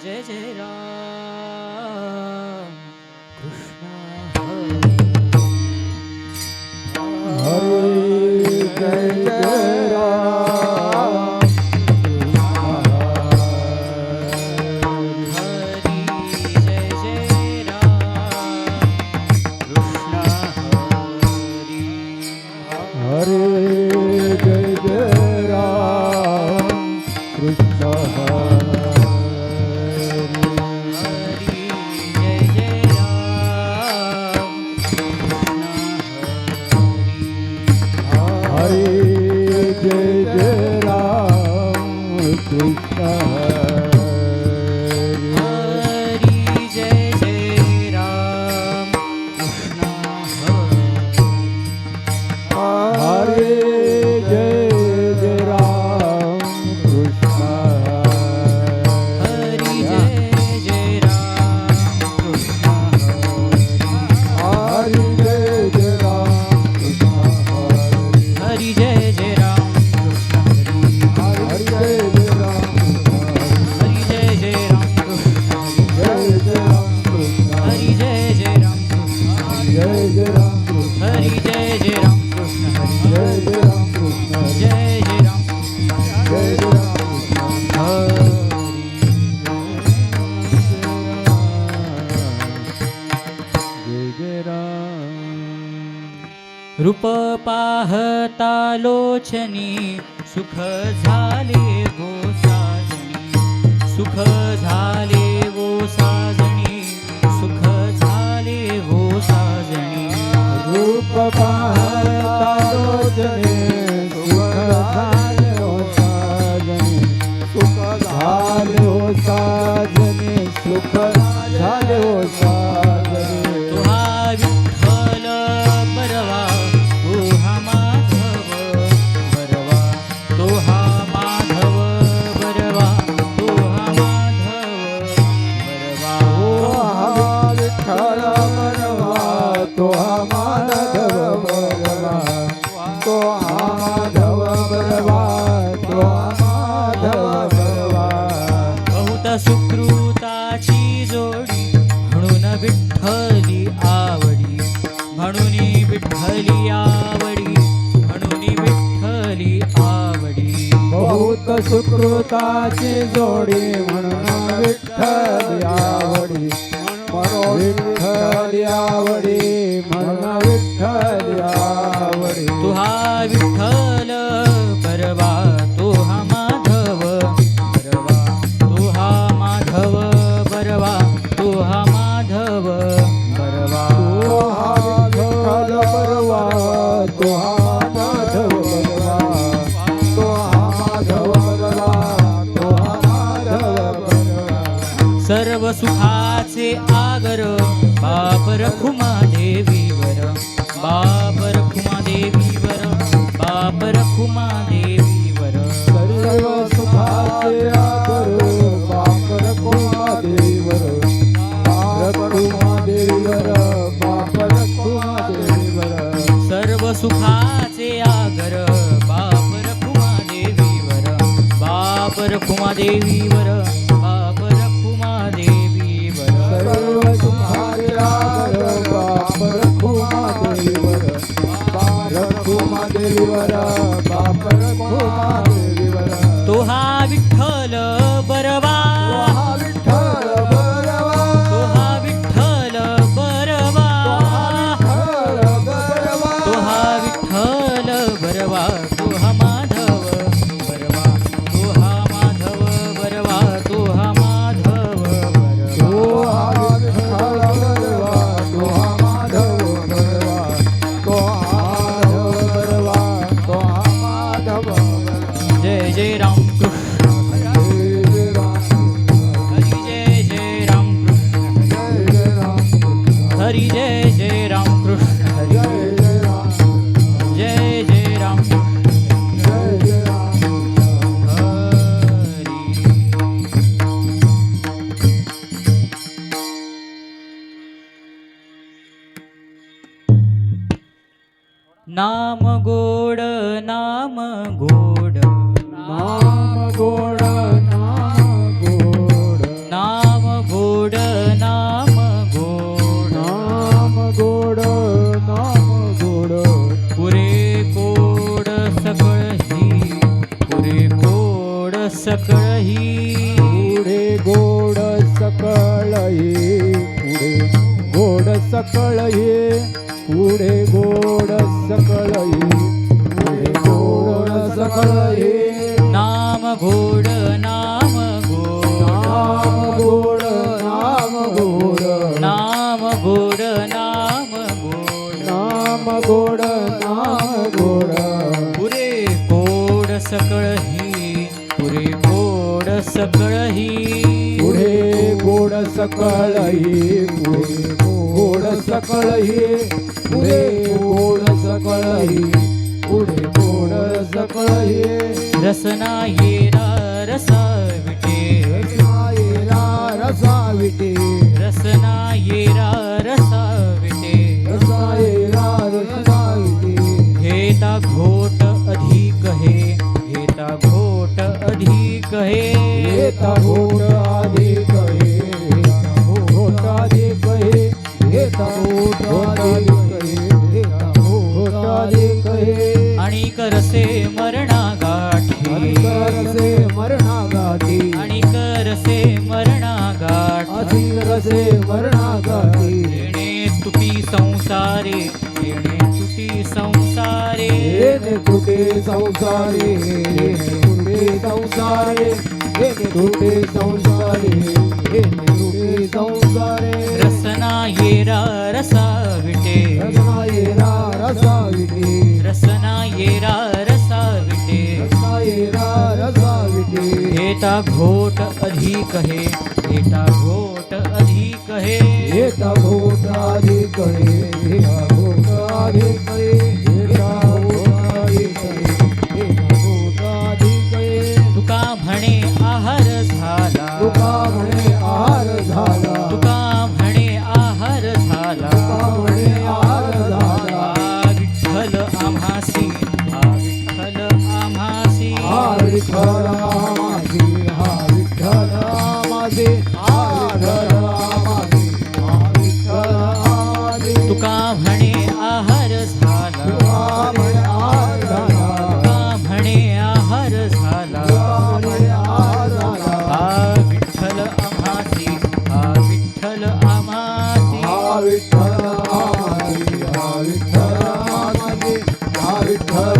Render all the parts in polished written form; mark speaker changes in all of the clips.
Speaker 1: जय जय राम कृष्ण
Speaker 2: हरे जय जय राम
Speaker 1: हरि जय जय राम कृष्ण हरि
Speaker 2: हरे जय जय राम कृष्ण
Speaker 1: हरि जय जय राम कृष्ण
Speaker 2: हरे जय जय राम कृष्ण
Speaker 1: हरि जय जय राम कृष्ण
Speaker 2: हरे
Speaker 1: हरि
Speaker 2: जय जय राम कृष्ण
Speaker 1: हरि जय जय राम कृष्ण
Speaker 2: हरे जय जय राम कृष्ण
Speaker 1: हरि जय जय राम
Speaker 2: हरे जय जय राम कृष्ण
Speaker 1: जय जय राम कृष्ण
Speaker 2: हरे जय जय राम कृष्ण
Speaker 1: जय जय राम कृष्ण
Speaker 2: हरे जय जय राम कृष्ण
Speaker 1: जय जय राम कृष्ण
Speaker 2: जय जय राम
Speaker 1: जय जय राम कृष्ण
Speaker 2: जय जय राम रूप पाहता लोचनी सुख झाले गो साजनी सुख झाले गो साजनी सुख झाले गो साजनी
Speaker 1: रूप पाहता लोचने सुख झाले हो साजने सुख झाले हो साजने सुख झाले हो साजने
Speaker 2: तुहा विठ्ठल बरवा तुहा माधव बरवा तुहा माधव बरवा तुहा माधव बरवा
Speaker 1: हा विठ्ठल बरवा तो हा माधव बरवा तो हा माधव बरवा तो हा माधव बरवा
Speaker 2: बहुत सुकृताची जोडी म्हणून विठ्ठली आवडी म्हणून विठ्ठली आवडी म्हणून विठ्ठली आवडी
Speaker 1: बहुत सुकृताची जोडी म्हणून विठ्ठल आवडी म्हणून विठ्ठल आवडी म्हणून विठ्ठल आवडी
Speaker 2: तुहा विठ्ठल बरवा तुहा माधव बरवा तुहा माधव बरवा तुहा माधव बरवा
Speaker 1: तो हा विठ्ठल बरवा तो हा माधव बरवा तो हा माधव बरवा तो हा माधव बरवा
Speaker 2: सर्व सुखाचे आगर बाप रखुमा देवीवर बाप रखुमा देवीवर बाप रखुमा देवीवर
Speaker 1: सर्व सुखाचे आगर बाप रखुमा देवीवर बाप रखुमा देवीवर बाप रखुमा देवीवर
Speaker 2: सर्व सुखाचे आगर बाप रखुमा देवीवर बाप रखुमा देवीवर बाप रखुमा देवीवर
Speaker 1: सर्व सुखाचे आगर बाप रखुमा देवीवर बाप रखुमा देवीवर बाप रखुमा देवीवर
Speaker 2: तो हा विठ्ठल बरवा
Speaker 1: हा विठ्ठल बरवा
Speaker 2: तो हा विठ्ठल बरवा
Speaker 1: विठ्ठल बरवा
Speaker 2: तो हा विठ्ठल बरवा तो हा माधव बरवा तो हा माधव बरवा तो हा माधव
Speaker 1: तो
Speaker 2: बरवा
Speaker 1: हा विठ्ठल बरवा तो हा माधव बरवा तो हा माधव बरवा तो हा माधव बरवा
Speaker 2: जय जय राम कृष्ण
Speaker 1: जय जय राम
Speaker 2: हरी जय जय राम कृष्ण
Speaker 1: जय जय राम
Speaker 2: हरी जय जय राम कृष्ण हरी
Speaker 1: जय जय राम
Speaker 2: जय जय राम
Speaker 1: जय जय राम
Speaker 2: हरी नाम गोड नाम गोड
Speaker 1: नाम गोड नाम गोड
Speaker 2: नाम सकळही पुरे गोड सकळही
Speaker 1: पुढे गोड सकळ ये पुढे गोड सकळ ये पुढे गोड सकळ ये पुढे गोड सकळ ये
Speaker 2: नाम गोड नाम गोड
Speaker 1: नाम गोड नाम गोड
Speaker 2: नाम गोड नाम
Speaker 1: नाम
Speaker 2: गोड
Speaker 1: गोड नाम गोड
Speaker 2: पुरे गोड सकळही पुरे गोड सकळही
Speaker 1: पुढे गोड सकळ ये पुढे गोड सकळ ये पुढे गोड सकळ ये पुढे गोड सकळ ये
Speaker 2: रसना येरा रसा विटे
Speaker 1: रसायला रसाविटे
Speaker 2: रसना येरा रसा विटे
Speaker 1: रसायला रसाविटे
Speaker 2: घेता घोट अधिक घेता घोट अधिक
Speaker 1: येता घोट अधिक हे घोट अधिक हे येता घोट अधिक हे येता घोट अधिक हे
Speaker 2: आणि करसे मरणा गाठी
Speaker 1: रसे मरणा गाठी
Speaker 2: आणि करसे मरणा गाठी
Speaker 1: अतिरसे मरणा गाठी
Speaker 2: येणे तुटी संसारे येणे तुटी संसारे
Speaker 1: येणे तुटे संसारे येणे तुटे संसारे येणे तुटे संसारे येणे तुटे संसारे
Speaker 2: रसना येरा रसा विटे
Speaker 1: रसायला रसाविटे
Speaker 2: रसना येरा रसा विटे
Speaker 1: रसायला रसाविटे
Speaker 2: घेता घोट अधिक घेता घोट अधिक
Speaker 1: येता घोट अधिक हे येता घोट अधिक हे येता घोट अधिक हे येता घोट अधिक हे
Speaker 2: तुका म्हणे आहार झाला
Speaker 1: तुका म्हणे आहार झाला
Speaker 2: तुका म्हणे आहार झाला
Speaker 1: तुका म्हणे आहार झाला
Speaker 2: आ विठ्ठल आम्हासी आ विठ्ठल आम्हासी
Speaker 1: हा विठ्ठल माझे हा विठ्ठल माझे हा विठ्ठल माझे हा विठ्ठल माझे
Speaker 2: तुका म्हणे आहार झाला
Speaker 1: तुका म्हणे आहार झाला
Speaker 2: तुका म्हणे आहार झाला
Speaker 1: तुका म्हणे आहार झाला
Speaker 2: आ विठ्ठल आम्हासी आ विठ्ठल आम्हासी
Speaker 1: हा विठ्ठल माझे हा विठ्ठल माझे हा विठ्ठल माझे हा विठ्ठल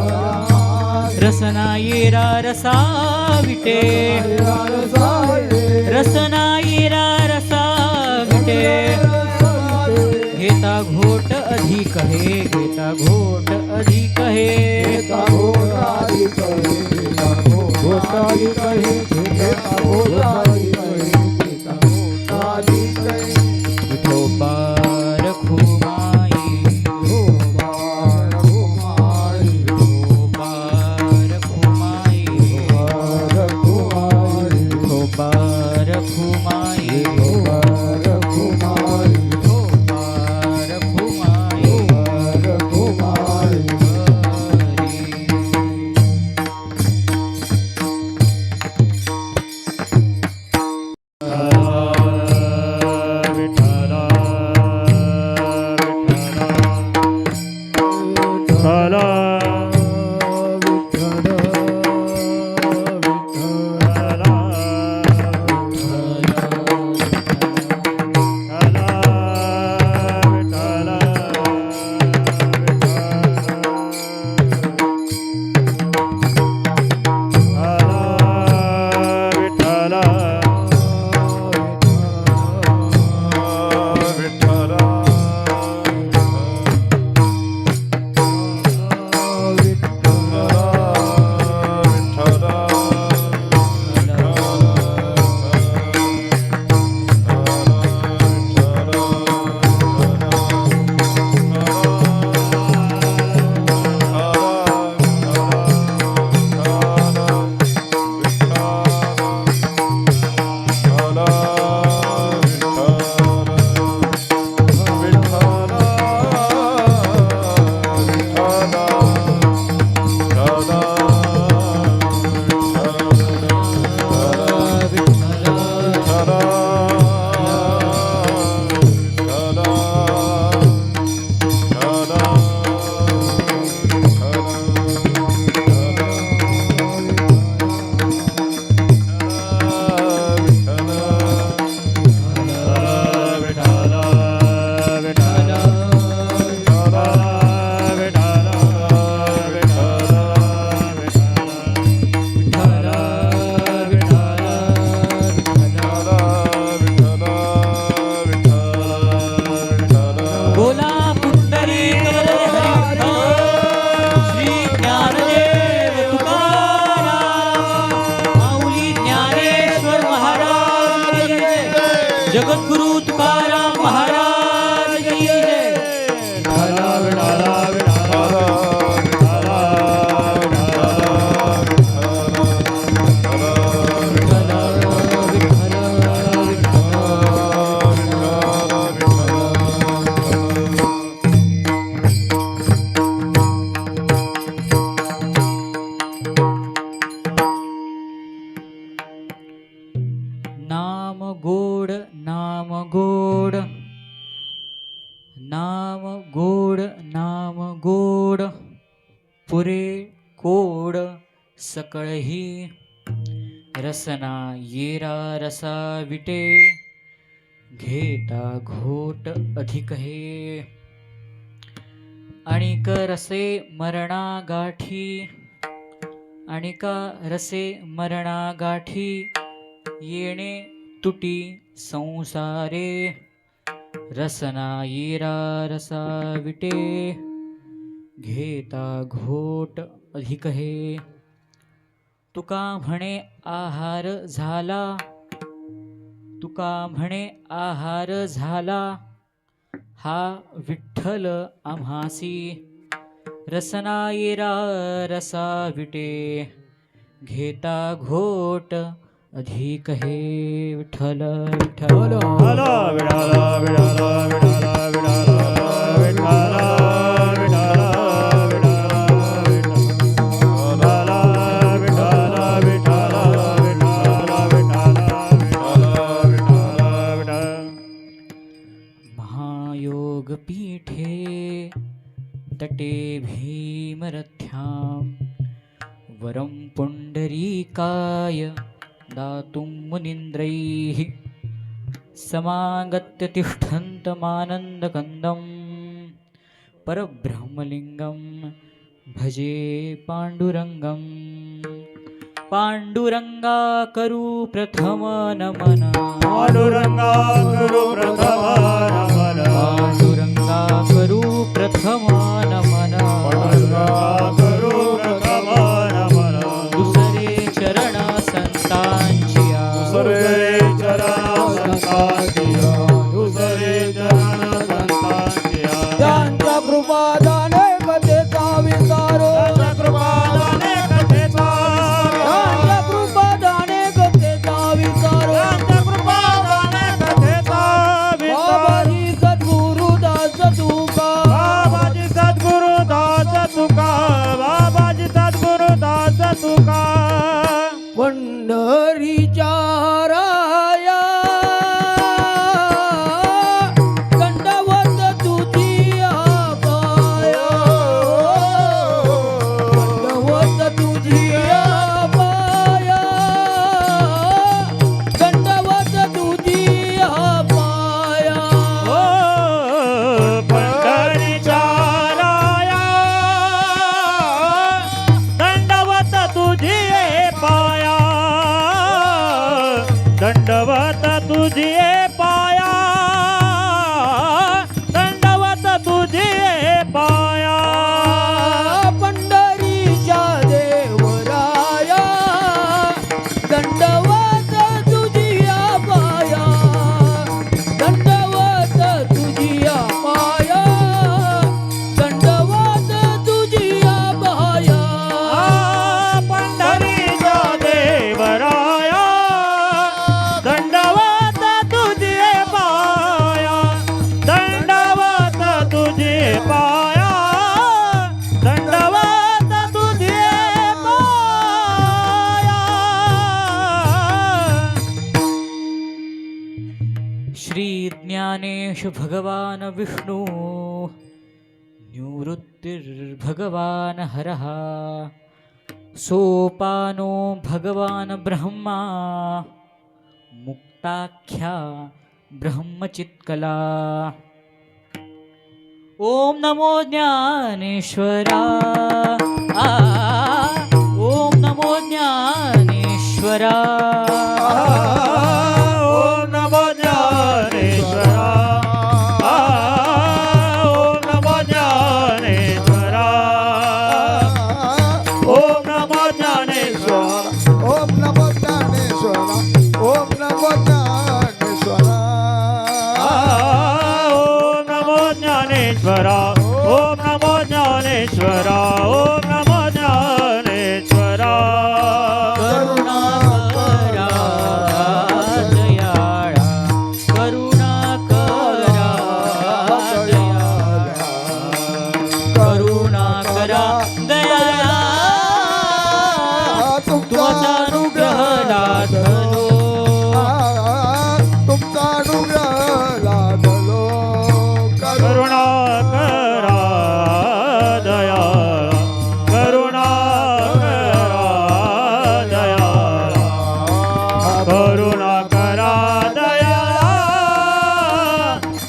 Speaker 1: माझे
Speaker 2: रसना येरा रसा विटे
Speaker 1: रसायले
Speaker 2: रसना येरा रसा विटे घेता घोट अधिक घेता घोट अधिक
Speaker 1: येता घोट अधिक हे येता घोट अधिक हे येता घोट अधिक हे येता घोट अधिक हे
Speaker 2: विठोबा रखुमाई
Speaker 1: हो बाळ हो माळी
Speaker 2: विठोबा रखुमाई
Speaker 1: रघुमारी
Speaker 2: विठोबा रखुमाई
Speaker 1: रघुमारी
Speaker 2: विठोबा रखुमाई
Speaker 1: रघुमारी
Speaker 2: हरी जगद्गुरु तुकाराम महाराज की जय.
Speaker 1: विठाला विठाला विठाला
Speaker 2: नाम गोड नाम गोड नाम गोड नाम गोड पुरे कोड सकळही रसना येरा रसा विटे घेता घोट अधिक हे आणिक रसे मरणा गाठी आणिका रसे मरणा गाठी येणे तुटी संसारे रसना येरा रसा विटे घेता घोट अधिक हे तुका म्हणे आहार झाला तुका म्हणे आहार झाला हा विठ्ठल आम्हासी रसना येरा रसा विटे घेता घोट अधिक हे विठ्ठल विठ्ठल
Speaker 1: विठाला विठाला विठाला विठाला विठाला विठाला
Speaker 2: महायोग पीठे तटे भीमरथ्यां वरं पुण्डरीकाय दातुं मुनीन्द्रैः समागत्य तिष्ठन्तमानन्दकन्दं परब्रह्मलिङ्गं भजे पाण्डुरङ्गं पाण्डुरङ्गा करू प्रथम नमन
Speaker 1: पांडुरंगा गुरु प्रथम नमन
Speaker 2: पाण्डुरङ्गा करू प्रथम नमन
Speaker 1: पांडुरंगा गुरु प्रथम नमन
Speaker 2: दुसरे चरण संतांचिया
Speaker 1: दुसरे चरण संतांचिया दुसरे चरण संतांचिया त्यांच्या कृपादाने कथेचा विकारो त्यांच्या कृपादाने कथेचा त्यांच्या कृपादाने कथेचा विकारो त्यांच्या कृपादाने कथेचा बाबाजी सद्गुरुदास तुका बाबाजी सद्गुरुदास तुका बाबाजी सद्गुरुदास तुका पंढरीच्या राया दंडवत तुझी पाया दंडवत तुझी पाया दंडवत तुझी पाया पंढरीच्या राया दंडवत तुझी पाया दंडवत तुझी पाया दंडवत तुझी पाया पंढरीच्या देवराया दंडवत तुझी पाया दंडवत तुझी पाया दंडवत तुझी पाया पंढरीच्या देवराया दंडवत तुझे पाया दंडवत तुझे पाया दंडवत तुझे पाया श्री ज्ञानेश भगवान विष्णु निवृत्तिर्भगवान हरः सोपानो भगवान ब्रह्मा मुक्ताख्या ब्रह्मचित्कला ओम नमो ज्ञानेश्वरा ओम नमो ज्ञानेश्वरा ओम नमो ज्ञानेश्वरा ओम नमो ज्ञानेश्वरा ओम नमो ज्ञानेश्वरा ओम नमो ज्ञानेश्वरा ओम नमो ज्ञानेश्वरा
Speaker 2: दया दया तुमचा अनुग्रह लाभलो
Speaker 1: तुमचा अनुग्रह लाभलो
Speaker 3: करुणा करा दया करुणा करा दया करुणा करा दया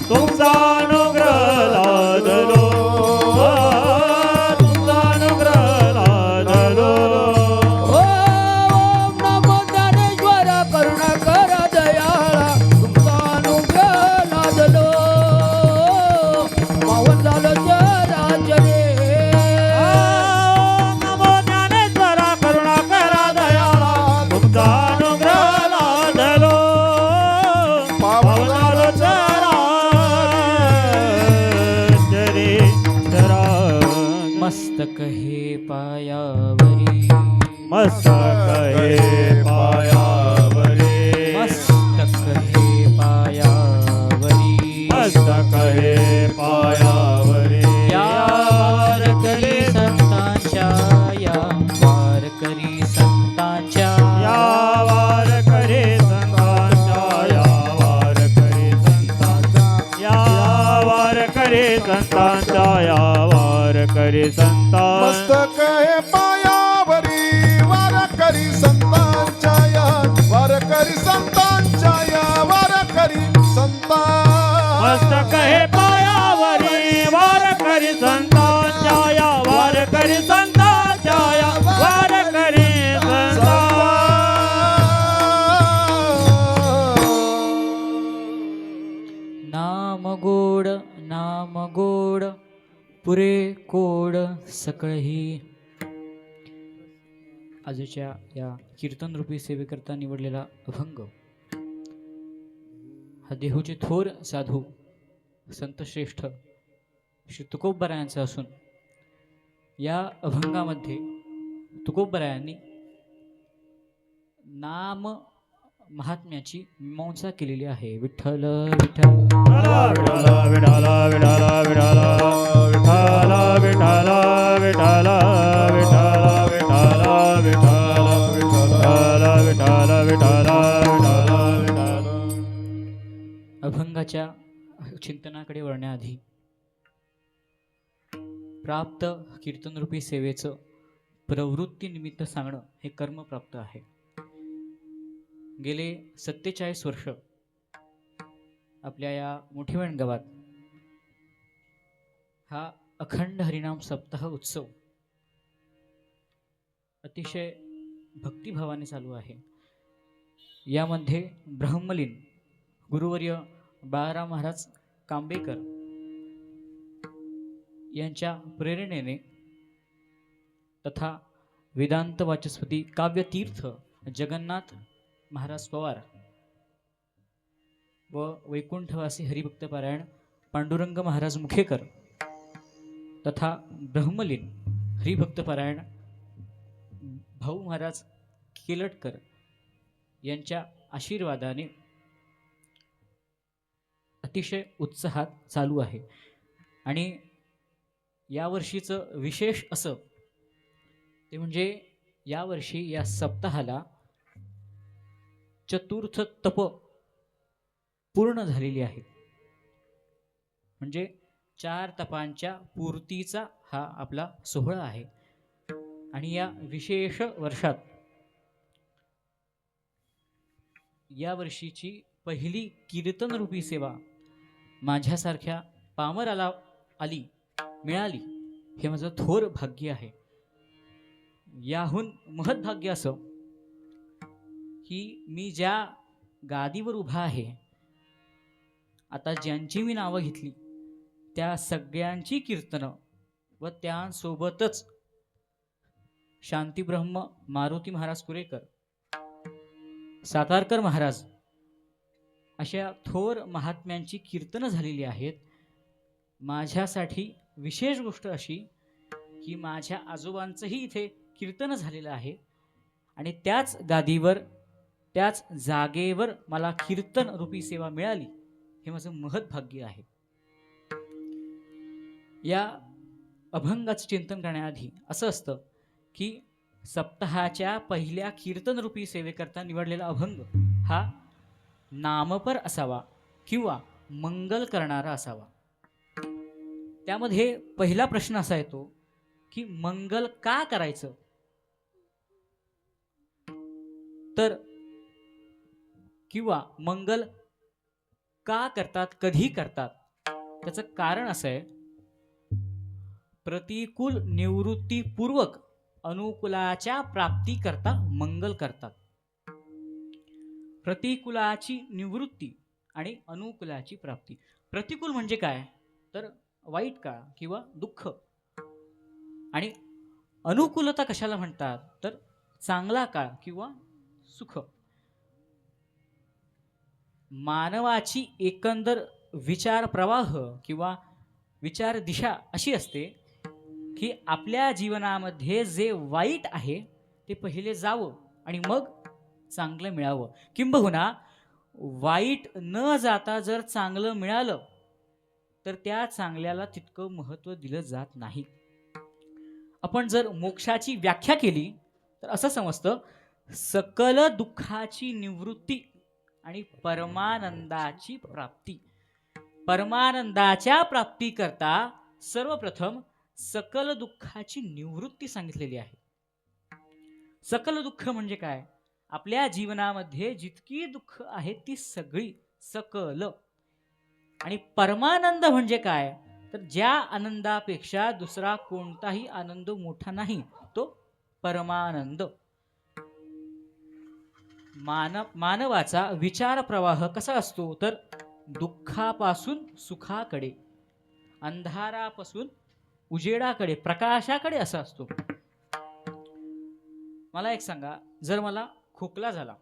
Speaker 3: तुमचा अनुग्रह लादलो तुमचा अनुग्रह लादलो
Speaker 2: ओम नमो ज्ञानेश्वर करुणा कर दयाळा तुमचा अनुग्रह लादलो पावन झालं राज्य रे
Speaker 3: नमो ज्ञानेश्वरा करुणा करा दयाळा तुमचा अनुग्रह लादलो पावनालो चरा चरे चरा
Speaker 2: मस्तक हे पायावरी
Speaker 3: मस्तक हे पायावरी
Speaker 2: मस्तक हे पायावरी
Speaker 3: मस्तक हे पायावरी
Speaker 2: या वारकरी संतांच्या या वारकरी संतांच्या
Speaker 3: या वारकरी संतांच्या या वारकरी संतांच्या या वारकरी संतांच्या या वारकरी संतांच्या
Speaker 1: मस्तक हे पायावरी वारकरी संतांच्या या वारकरी संतांच्या या वारकरी संतां
Speaker 3: मस्तक हे पायावरी वारकरी संतांच्या या वारकरी संतांच्या या वारकरी संतां
Speaker 2: नाम गोड पुरे कोड सकळही. आजच्या या कीर्तन रूपी सेवेकरता निवडलेला अभंग हा देहूचे थोर साधू संत श्रेष्ठ श्री तुकोबरायांचा असून या अभंगामध्ये तुकोबरायांनी नाम महात्म्याची मीमांसा केलेली आहे. विठ्ठल विठ्ठल
Speaker 3: विठाला विठाला विठाला विठाला विठाला विठाला विठाला विठाला विठाला विठाला विठाला विठाला विठाला.
Speaker 2: अभंगाच्या चिंतनाकडे वळण्याआधी प्राप्त कीर्तनरूपी सेवेचं प्रवृत्ती निमित्त सांगणं हे कर्म प्राप्त आहे. गेले 47 वर्ष आपल्या या मोठेवण गावात हा अखंड हरिनाम सप्ताह उत्सव अतिशय भक्तिभावाने चालू आहे. यामध्ये ब्रह्मलीन गुरुवर्य बाळाराम महाराज कांबेकर यांच्या प्रेरणेने तथा वेदांत वाचस्पती काव्यतीर्थ जगन्नाथ महाराज पवार व वैकुंठवासी हरिभक्त पारायण पांडुरंग महाराज मुखेकर तथा ब्रह्मलीन हरिभक्त पारायण भाऊ महाराज केलटकर यांच्या आशीर्वादाने अतिशय उत्साहात चालू आहे. आणि यावर्षीचं विशेष असं ते म्हणजे यावर्षी या सप्ताहाला चतुर्थ तप पूर्ण झालेली आहे. म्हणजे 4 तपांच्या पूर्तीचा हा आपला सोहळा आहे. आणि या विशेष वर्षात या वर्षीची पहिली कीर्तन रूपी सेवा माझ्यासारख्या पामराला मिळाली हे माझं थोर भाग्य आहे. याहून महत्भाग्य असं की मी ज्या गादीवर उभा आहे आता ज्यांची मी नावं घेतली त्या सगळ्यांची कीर्तनं व त्यासोबतच शांतीब्रह्म मारुती महाराज कुरेकर सातारकर महाराज अशा थोर महात्म्यांची कीर्तनं झालेली आहेत. माझ्यासाठी विशेष गोष्ट अशी की माझ्या आजोबांचंही इथे कीर्तन झालेलं आहे आणि त्याच गादीवर त्याच जागेवर मला कीर्तन रूपी सेवा मिळाली हे माझं महत्भाग्य आहे. या अभंगाचं चिंतन करण्याआधी असं असतं की सप्ताहाच्या पहिल्या कीर्तनरूपी सेवेकरता निवडलेला अभंग हा नामपर असावा किंवा मंगल करणारा असावा. त्यामध्ये पहिला प्रश्न असा येतो की मंगल का करायचं. तर किंवा मंगल का करतात, कधी करतात, त्याचं कारण असं आहे, प्रतिकूल निवृत्तीपूर्वक अनुकूलाच्या प्राप्ती करता मंगल करतात. प्रतिकूलाची निवृत्ती आणि अनुकूलाची प्राप्ती. प्रतिकूल म्हणजे काय, तर वाईट काळ किंवा दुःख. आणि अनुकूलता कशाला म्हणतात, तर चांगला काळ किंवा सुख. मानवाची एकंदर विचार प्रवाह किंवा विचार दिशा अशी असते की आपल्या जीवनामध्ये जे वाईट आहे ते पहिले जावं आणि मग चांगलं मिळावं. किंबहुना वाईट न जाता जर चांगलं मिळालं तर त्या चांगल्याला तितकं महत्त्व दिलं जात नाही. आपण जर मोक्षाची व्याख्या केली तर असं समजतं, सकल दुःखाची निवृत्ती आणि परमानंदाची प्राप्ती. परमानंदाच्या प्राप्ती करता सर्वप्रथम सकल दुःखाची निवृत्ती सांगितलेली आहे. सकल दुःख म्हणजे काय, आपल्या जीवनामध्ये जितकी दुःख आहेत ती सगळी सकल. आणि परमानंद म्हणजे काय, तर ज्या आनंदापेक्षा दुसरा कोणताही आनंद मोठा नाही तो परमानंद. मानवाचा विचार प्रवाह कसा असतो, तर दुःखापासून सुखाकडे, अंधारापासून उजेडाकडे, प्रकाशाकडे असा असतो. मला एक सांगा, जर मला खोकला झाला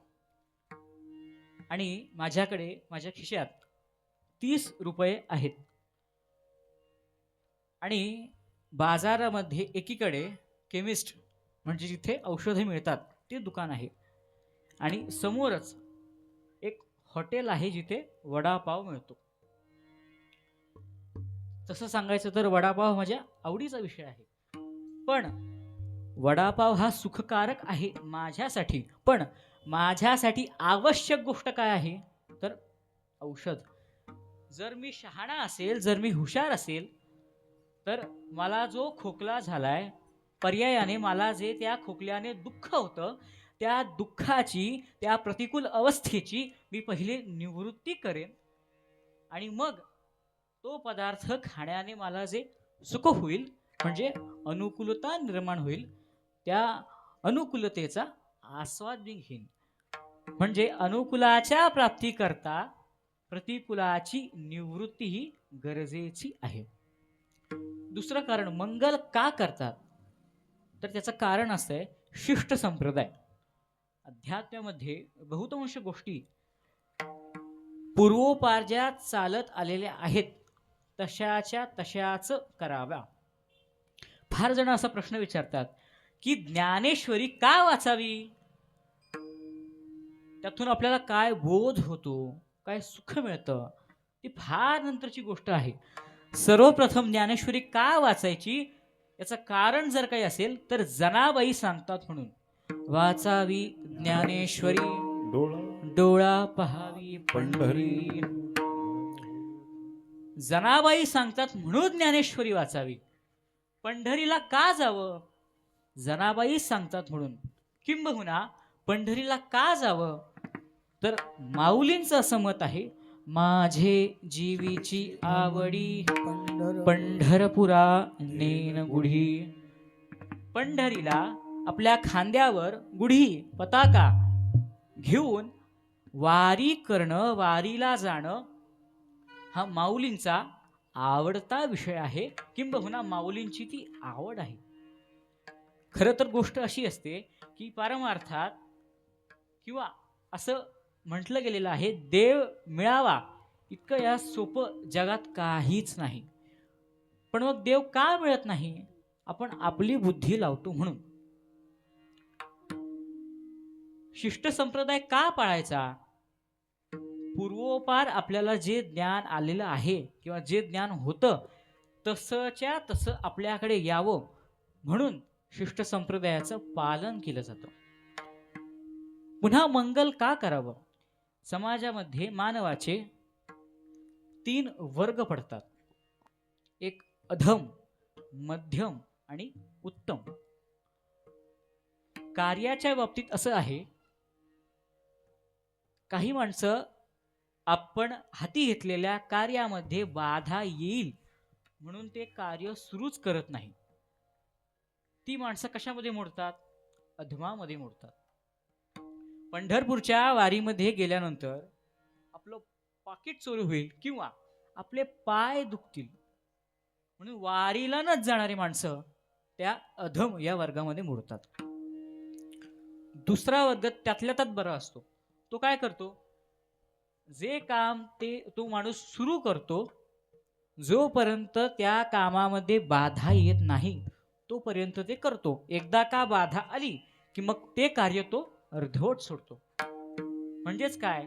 Speaker 2: आणि माझ्याकडे माझ्या खिशात 30 रुपये आहेत आणि बाजारामध्ये एकीकडे केमिस्ट म्हणजे जिथे औषधे मिळतात ते दुकान आहे आणि समोरच एक हॉटेल आहे जिथे वडापाव मिळतो. तसं सांगायचं तर वडापाव माझ्या आवडीचा विषय आहे, पण वडापाव हा सुखकारक आहे माझ्यासाठी, पण माझ्यासाठी आवश्यक गोष्ट काय आहे, तर औषध. जर मी शहाणा असेल, जर मी हुशार असेल, तर मला जो खोकला झालाय, पर्यायाने मला जे त्या खोकल्याने दुःख होतं त्या दुःखाची, त्या प्रतिकूल अवस्थेची मी पहिले निवृत्ती करेन आणि मग तो पदार्थ खाण्याने मला जे सुख होईल म्हणजे अनुकूलता निर्माण होईल, त्या अनुकूलतेचा आस्वाद मी घेईन. म्हणजे अनुकूलाच्या प्राप्ती करता प्रतिकूलाची निवृत्ती ही गरजेची आहे. दुसरं कारण मंगल का करतात, तर त्याचं कारण असं आहे शिष्ट संप्रदाय. अध्यात्मामध्ये बहुतांश गोष्टी पूर्वोपार्जात चालत आलेल्या आहेत तशाच्या तशाच कराव्या. फार जण असा प्रश्न विचारतात की ज्ञानेश्वरी का वाचावी, त्यातून आपल्याला काय बोध होतो, काय सुख मिळतं. ती फार नंतरची गोष्ट आहे. सर्वप्रथम ज्ञानेश्वरी का वाचायची याचं कारण जर काही असेल तर जनाबाई सांगतात म्हणून. वाचावी ज्ञानेश्वरी डोळा पहावी पंढरी. जनाबाई सांगतात म्हणून ज्ञानेश्वरी वाचावी. पंढरीला का जावं, जनाबाई सांगतात म्हणून. किंबहुना पंढरीला का जावं, तर माऊलींचं असं मत आहे, माझे जीवीची आवडी पंढरपुरा नेन गुढी. पंढरीला आपल्या खांद्यावर गुढी पताका घेऊन वारी करणं, वारीला जाणं हा माऊलींचा आवडता विषय आहे, किंबहुना माऊलींची ती आवड आहे. खरं तर गोष्ट अशी असते की परमार्थात किंवा असं म्हटलं गेलेलं आहे, देव मिळावा इतकं या सोपं जगात काहीच नाही. पण मग देव का मिळत नाही, आपण आपली बुद्धी लावतो म्हणून. शिष्ट संप्रदाय का पाळायचा, पूर्वोपार आपल्याला जे ज्ञान आलेलं आहे किंवा जे ज्ञान होतं तसंच्या तसं आपल्याकडे यावं म्हणून शिष्ट संप्रदायाचं पालन केलं जातं. पुन्हा मंगल का करावं? समाजामध्ये मानवाचे 3 वर्ग पडतात. एक अधम, मध्यम आणि उत्तम. कार्याच्या बाबतीत असं आहे, काही माणसं आपण हाती घेतलेल्या कार्यामध्ये बाधा येईल म्हणून ते कार्य सुरूच करत नाही. ती माणसं कशामध्ये मोडतात? अधमामध्ये मोडतात. पंढरपूरच्या वारीमध्ये गेल्यानंतर आपलं पाकिट चोरी होईल किंवा आपले पाय दुखतील म्हणून वारीला न जाणारी माणसं त्या अधम या वर्गामध्ये मोडतात. दुसरा वर्ग त्यातल्या त्यात बरा असतो. तो काय करतो? जे काम तो माणूस सुरू करतो, जोपर्यंत त्या कामामध्ये बाधा येत नाही तोपर्यंत ते करतो. एकदा का बाधा आली की मग ते कार्य तो अर्धवट सोडतो. म्हणजेच काय,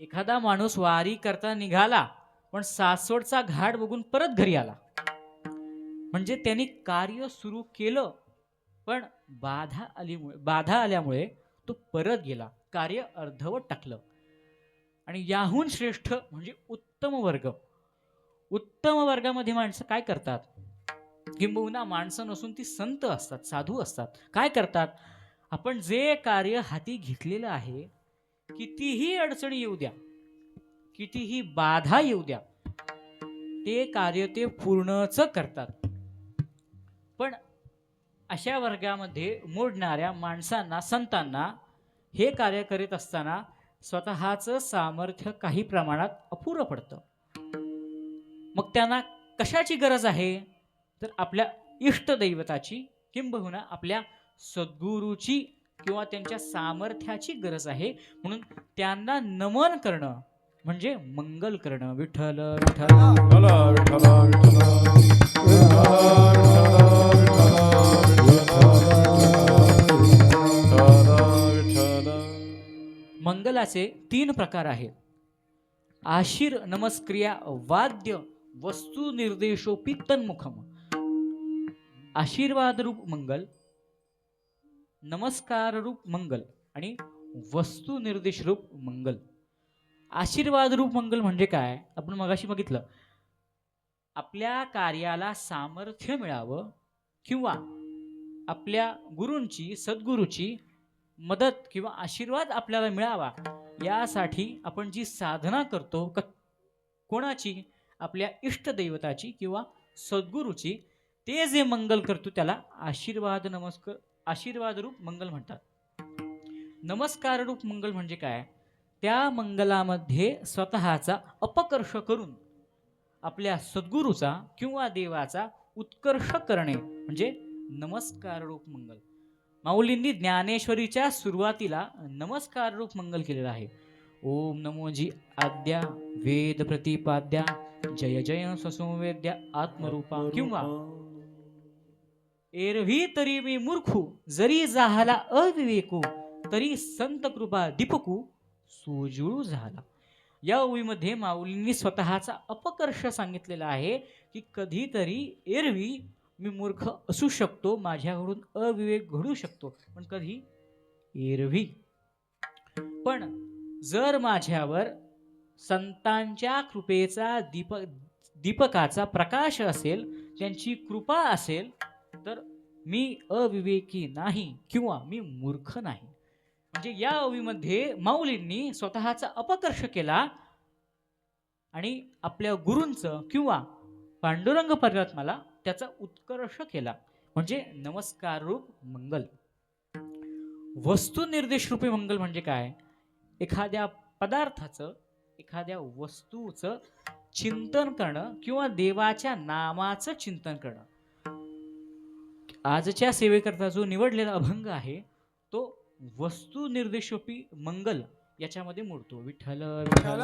Speaker 2: एखादा माणूस वारी करता निघाला पण सासवडचा घाट बघून परत घरी आला म्हणजे त्यांनी कार्य सुरू केलं पण बाधा आल्यामुळे तो परत गेला, कार्य अर्धवट टाकलं. आणि याहून श्रेष्ठ म्हणजे उत्तम वर्ग. उत्तम वर्गामध्ये माणसं काय करतात? किंबहुना माणसं नसून ती संत असतात, साधू असतात. काय करतात? आपण जे कार्य हाती घेतलेलं आहे, कितीही अडचणी येऊ द्या, कितीही बाधा येऊ द्या, ते कार्य ते पूर्णच करतात. पण अशा वर्गामध्ये मोडणाऱ्या माणसांना, संतांना हे कार्य करीत असताना स्वतःचं सामर्थ्य काही प्रमाणात अपुरं पडतं. मग त्यांना कशाची गरज आहे? तर आपल्या इष्टदैवताची किंबहुना आपल्या सद्गुरूची किंवा त्यांच्या सामर्थ्याची गरज आहे. म्हणून त्यांना नमन करणं म्हणजे मंगल करणं. विठ्ठल विठ्ठल मंगलाचे 3 प्रकार आहेत. आशीर नमस्क्रिया वाद्य वस्तू निर्देशोपी तन्मुखम. आशीर्वाद रूप मंगल, नमस्कार रूप मंगल आणि वस्तू निर्देश रूप मंगल. आशीर्वाद रूप मंगल म्हणजे काय? आपण मगाशी बघितलं, आपल्या कार्याला सामर्थ्य मिळावं किंवा आपल्या गुरूंची, सद्गुरूची मदत किंवा आशीर्वाद आपल्याला मिळावा यासाठी आपण जी साधना करतो, कोणाची? आपल्या इष्टदैवताची किंवा सद्गुरूची, ते जे मंगल करतो त्याला आशीर्वाद रूप मंगल म्हणतात. नमस्कार रूप मंगल म्हणजे काय? त्या मंगलामध्ये स्वतःचा अपकर्ष करून आपल्या सद्गुरूचा किंवा देवाचा उत्कर्ष करणे म्हणजे नमस्कार रूप मंगल. माऊलींनी ज्ञानेश्वरीच्या सुरुवातीला नमस्कार रूप मंगल केलेलं आहे. ओम नमोजी आद्या वेद प्रतिपाद्या जय जय ससंवेद्या आत्मरूपा. किंवा एरवी तरी मी मूर्खू जरी झाला अविवेकू तरी संत कृपा दीपकू सोजुळू झाला. या ओवीमध्ये माऊलींनी स्वतःचा अपकर्ष सांगितलेला आहे की कधीतरी एरवी मी मूर्ख असू शकतो, माझ्याकडून अविवेक घडू शकतो, पण कधी? एरवी. पण जर माझ्यावर संतांच्या कृपेचा दीपकाचा प्रकाश असेल, त्यांची कृपा असेल, तर मी अविवेकी नाही किंवा मी मूर्ख नाही. म्हणजे या ओवीमध्ये माऊलींनी स्वतःचा अपकर्ष केला आणि आपल्या गुरूंचं किंवा पांडुरंग परमात्म्याला त्याचा उत्कर्ष केला म्हणजे नमस्कार रूप मंगल. वस्तू निर्देश रूपी मंगल म्हणजे काय? एखाद्या पदार्थाचं, एखाद्या वस्तूचं चिंतन करणं किंवा देवाच्या नामाचं चिंतन करणं. आजच्या सेवेकरता जो निवडलेला अभंग आहे तो वस्तू निर्देशोपी मंगल याच्यामध्ये मोडतो. विठ्ठल विठ्ठल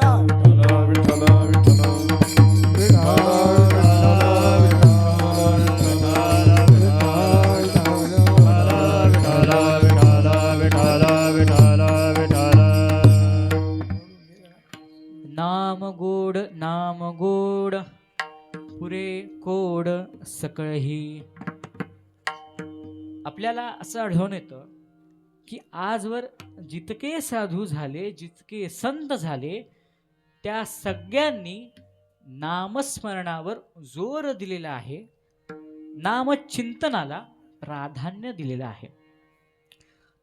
Speaker 2: नाम गोड पुरे सकळही. आपल्याला असं आढळून येतं की आजवर जितके साधू झाले, जितके संत झाले, त्या सगळ्यांनी नामस्मरणावर जोर दिलेला आहे, नामचिंतनाला प्राधान्य दिलेलं आहे.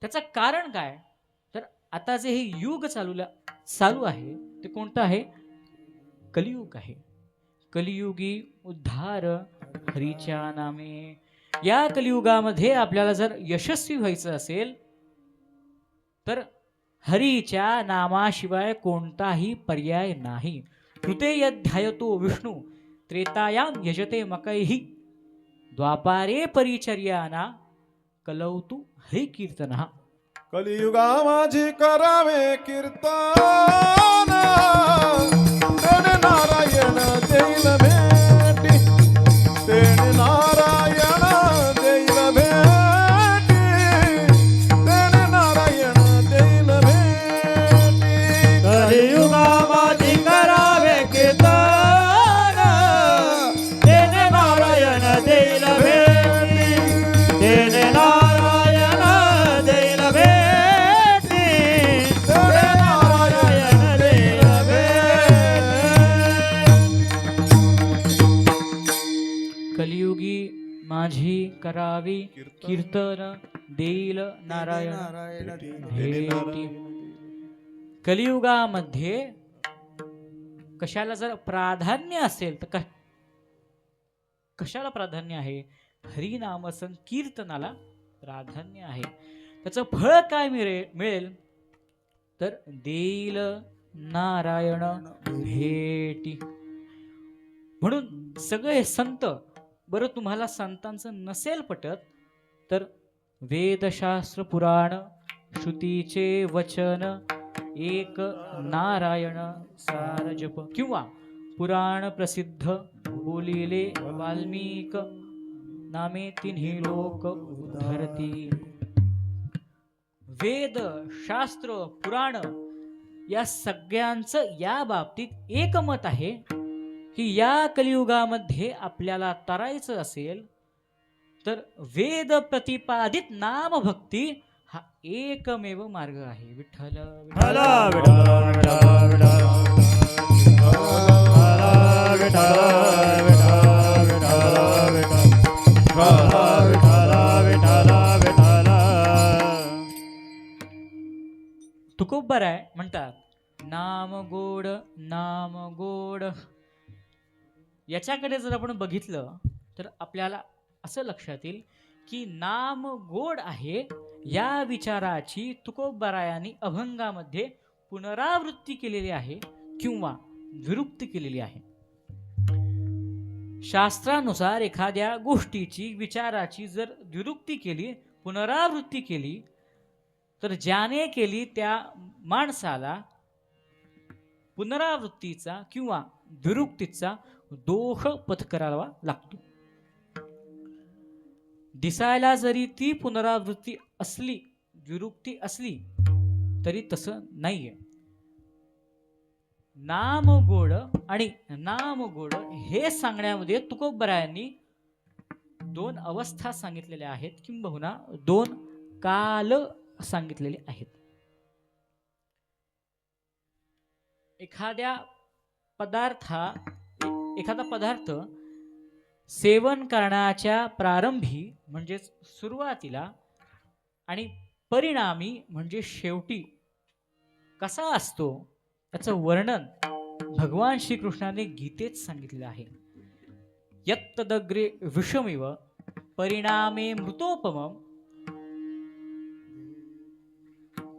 Speaker 2: त्याचं कारण काय? तर आता जे हे युग चालू आहे ते कोणतं आहे? कलियुग आहे. कलियुगी उद्धार हरीच्या नामे. या कलियुगामध्ये आपल्याला जर यशस्वी व्हायचं असेल तर हरीच्या नामाशिवाय कोणताही पर्याय नाही. कृते यध्यायतो विष्णू त्रेतायाम यजते मकैहि द्वापारे परिचर्याना कलौतु हरि कीर्तनः.
Speaker 1: कलियुगा माझी करावे कीर्तन तेने नारायण देईल भेटी तेने नारायण देईल भेटी तेने नारायण देईल भेटी
Speaker 3: कलियुगा माझी करावे कीर्तन तेने नारायण देईल भेटी तेने नारायण देईल भेटी तेने नारायण देईल भेटी.
Speaker 2: कलियुगी माझी करावी कीर्तन देईल नारायण भेटी. कलियुगामध्ये कशाला जर प्राधान्य असेल तर कशाला प्राधान्य आहे? हरिनाम संकीर्तनाला प्राधान्य आहे. त्याचं फळ काय मिळेल? तर देईल नारायण भेटी. म्हणून सगळे संत, बरं तुम्हाला संतांचं नसेल पटत तर वेदशास्त्र पुराण श्रुतीचे वचन एक नारायण सार जप किंवा पुराण प्रसिद्ध बोलिले वाल्मिक नामे तिन्ही लोक उद्धरती. वेद शास्त्र पुराण या सगळ्यांचं या बाबतीत एकमत आहे की या कलियुगामध्ये आपल्याला तरायचं असेल तर वेद प्रतिपादित नाम भक्ती हा एकमेव मार्ग आहे. विठ्ठल
Speaker 3: विठ्ठल विठ्ठल विठ्ठल
Speaker 2: तुकोबराय म्हणतात नाम गोड नाम गोड. याच्याकडे जर आपण बघितलं तर आपल्याला असं लक्षात येईल की नाम गोड आहे या विचाराची तुकोबरायांनी अभंगामध्ये पुनरावृत्ती केलेली आहे किंवा विरुक्ती केलेली आहे. शास्त्रानुसार एखाद्या गोष्टीची विचाराची जर विरुक्ती केली, पुनरावृत्ती केली तर ज्याने केली त्या माणसाला पुनरावृत्तीचा किंवा विरुक्तीचा दोष पत्करावा लागतो. दिसायला जरी ती पुनरावृत्ती असली, विरुक्ती असली तरी तसं नाहीये. नाम गोड आणि नाम गोड हे सांगण्यामध्ये तुकोबरायांनी दोन अवस्था सांगितलेल्या आहेत किंबहुना दोन काल सांगितलेले आहेत. एखादा पदार्थ सेवन करण्याच्या प्रारंभी म्हणजेच सुरुवातीला आणि परिणामी म्हणजे शेवटी कसा असतो त्याचं वर्णन भगवान श्रीकृष्णाने गीतेत सांगितलेलं आहे. यत्तदग्रे विषमिव परिणामे मृतोपमम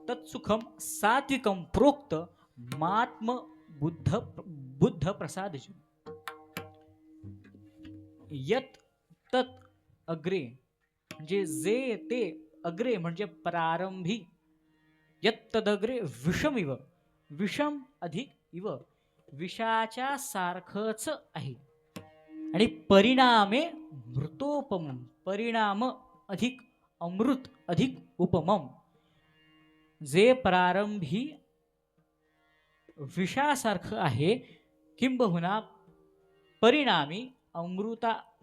Speaker 2: तत्सुखम सात्विकम प्रोक्त मात्म बुद्ध प्रसाद. यत तत अग्रे म्हणजे जे ते, अग्रे म्हणजे प्रारंभी. यत्तदग्रे विषमिव, विषम अधिक इव, विषाच्या सारखंच आहे. आणि परिणामे मृतोपम, परिणाम अधिक अमृत अधिक उपमम, जे प्रारंभी विषासारखं आहे किंबहुना परिणामी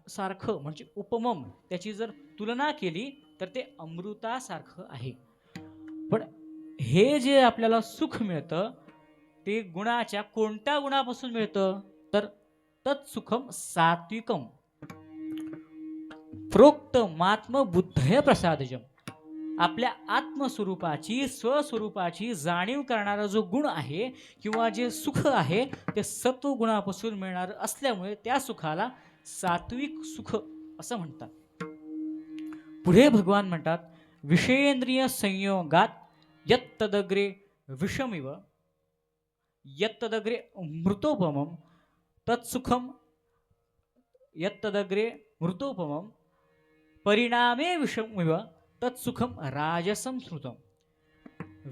Speaker 2: सारखं म्हणजे उपमम त्याची जर तुलना केली तर ते अमृतासारखं आहे. पण हे जे आपल्याला सुख मिळतं ते गुणाच्या कोणत्या गुणापासून मिळतं तर तत्सुखम सात्विकम प्रोक्त मात्म बुद्धय प्रसादजम. आपल्या आत्मस्वरूपाची स्वस्वरूपाची जाणीव करणारा जो गुण आहे किंवा जे सुख आहे ते सत्व गुणापासून मिळणार असल्यामुळे त्या सुखाला सात्विक सुख असं म्हणतात. पुढे भगवान म्हणतात विषयेंद्रिय संयोगात यत्तदग्रे विषमिव यत्तदग्रे मृतोपमम तत्सुखम यत्तदग्रे मृतोपमम परिणामे विषमिव तत्सुखम राजसम स्मृतम.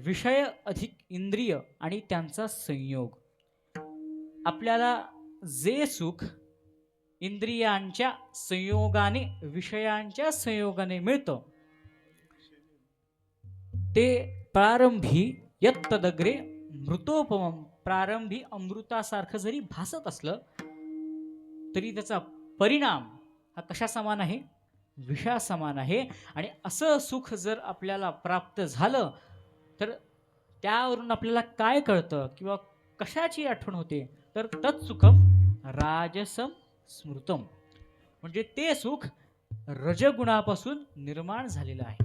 Speaker 2: विषय अधिक इंद्रिय आणि त्यांचा संयोग. आपल्याला जे सुख इंद्रियांच्या संयोगाने विषयांच्या संयोगाने मिळतं ते प्रारंभी यत्तदग्रे मृतोपमम प्रारंभी अमृतासारखं जरी भासत असलं तरी त्याचा परिणाम हा कशा समान आहे विषया समान आहे. आणि असं सुख जर आपल्याला प्राप्त झालं तर त्यावरून आपल्याला काय कळतं किंवा कशाची आठवण होते तर तत्सुखम राजसम स्मृतम म्हणजे ते सुख रजगुणापासून निर्माण झालेलं आहे.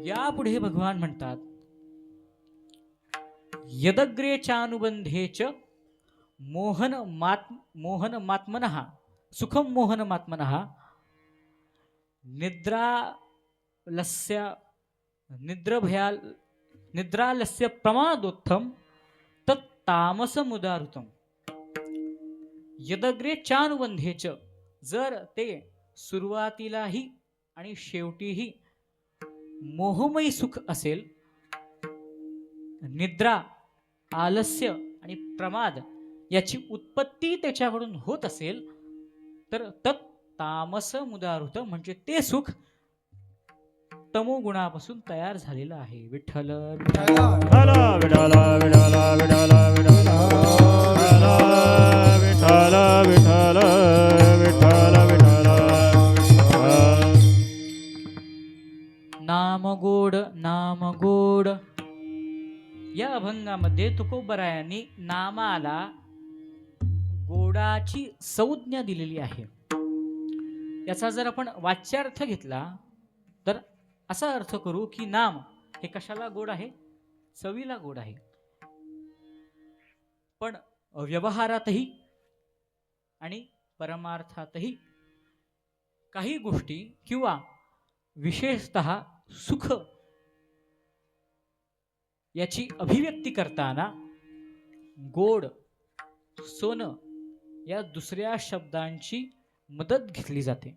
Speaker 2: यापुढे भगवान म्हणतात यदग्रे चानुबंधेच मोहन मात्मनः सुखम मोहन मात्मनः निद्रालस्य प्रमादोत्थम तत्तामसमुदाहृतम. यदग्रे चानुबंधेच जर ते सुरुवातीलाही आणि शेवटीही मोहमयी सुख असेल निद्रा आलस्य आणि प्रमाद याची उत्पत्ती त्याच्याकडून होत असेल तर तत् तामस मुदाहृत म्हणजे ते सुख तमोगुणापासून तयार झालेलं आहे. विठ्ठल
Speaker 3: विठाला विठाला विठाला विठाला विठाला विठाला विठाला विठाला विठाला.
Speaker 2: नामगोड नामगोड या अभंगामध्ये तुकोबरायांनी नामाला गोडाची संज्ञा दिलेली आहे. याचा जर आपण वाच्यार्थ घेतला तर असा अर्थ करू की नाम हे कशाला गोड आहे चवीला गोड आहे. पण व्यवहारातही आणि परमार्थातही काही गोष्टी किंवा विशेषतः सुख याची अभिव्यक्ती करताना गोड सोनं या दुसऱ्या शब्दांची मदत घेतली जाते.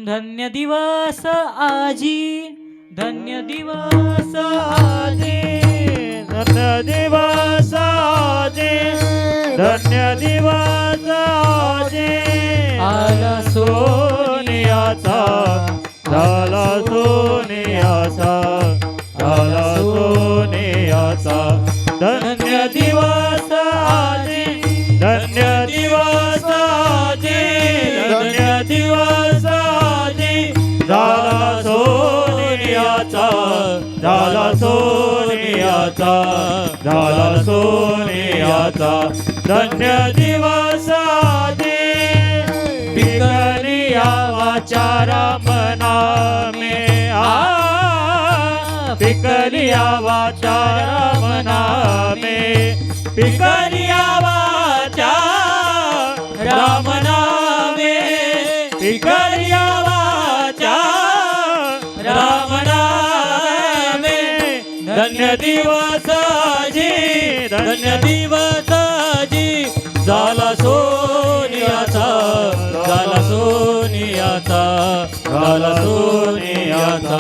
Speaker 2: धन्य दिवस आजी धन्य दिवस आजी
Speaker 3: धन्य दिवस आजी धन्य दिवस आजी
Speaker 2: आला
Speaker 3: सोनियाचा झाला सोनियाचा झाला सोनियाचा. धन्य दिवस आजी धन्य दिवस आजी धन्य दिवस आजी झाला सोनियाचा झाला सोनियाचा झाला सोनियाचा. धन्य दिवस आजी पिकलिया वाचारा मना में पिकलिया वाचारा मना में पिकलिया वाचा राम नामे पिकलिया वाचा राम नामे. धन्य दिवस जी धन्य दिवस जी झाला सोनियाचा झाला सोनियाचा झाला सोनियाचा.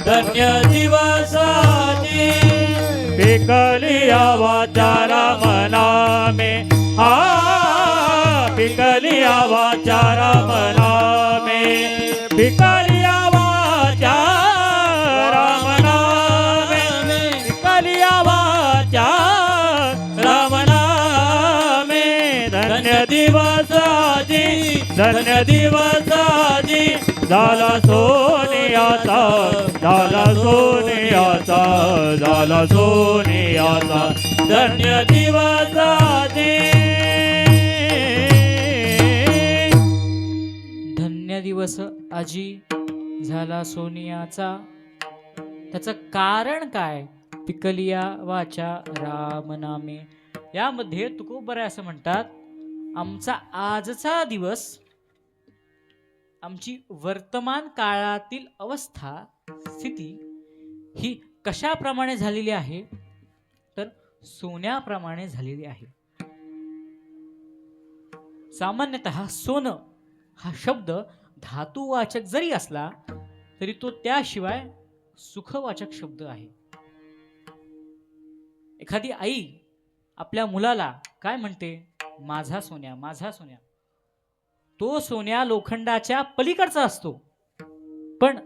Speaker 3: धन्य दिवस जी पिकलिया वाचारा मना में पिकलिया वाचारा मना में पिकलिया वाचा राम नामे पिकलिया वाचा राम नामे. धन्य दिवस जी धन्य दिवस आजी झाला सोनियाचा, झाला सोनियाचा, झाला सोनियाचा, धन्य दिवस आजी.
Speaker 2: धन्य दिवस आजी झाला सोनियाचा. त्याचं कारण काय? पिकलिया वाचा राम नामे. यामध्ये तुकोबराय असं म्हणतात, आमचा आजचा दिवस, आमची वर्तमान काळातील अवस्था स्थिती ही कशाप्रमाणे झालेली आहे, तर सोन्याप्रमाणे झालेली आहे. सामान्यतः सोनं हा शब्द धातुवाचक जरी असला तरी तो त्याशिवाय सुखवाचक शब्द आहे. एखादी आई आपल्या मुलाला काय म्हणते? माझा सोन्या, माझा सोन्या. तो सोन्या लोखंडाच्या पलीकडचा असतो, पण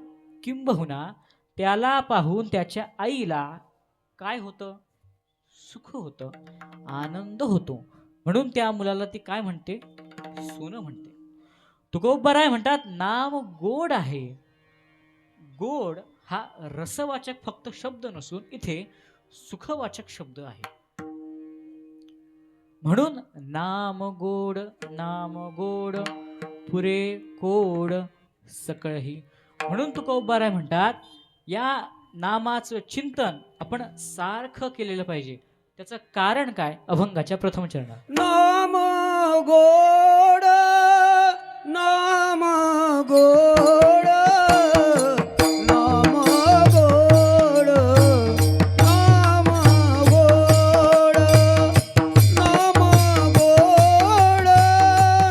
Speaker 2: किंबहुना त्याला पाहून त्याच्या आईला काय होतं? सुख होतं, आनंद होतो. म्हणून त्या मुलाला ती काय म्हणते? सोनं म्हणते. तुकोबराय म्हणतात, नाम गोड आहे. गोड हा रसवाचक फक्त शब्द नसून इथे सुखवाचक शब्द आहे. म्हणून नाम गोड, नाम गोड, पुरे कोड सकळही. म्हणून तुकोबराय म्हणतात, या नामाचं चिंतन आपण सारखं केलेलं पाहिजे. त्याचं कारण काय? अभंगाच्या प्रथम चरणात.
Speaker 1: नाम गोड, नाम गोड, नाम गोड, नाम गोड, नाम गोड, नाम गोड,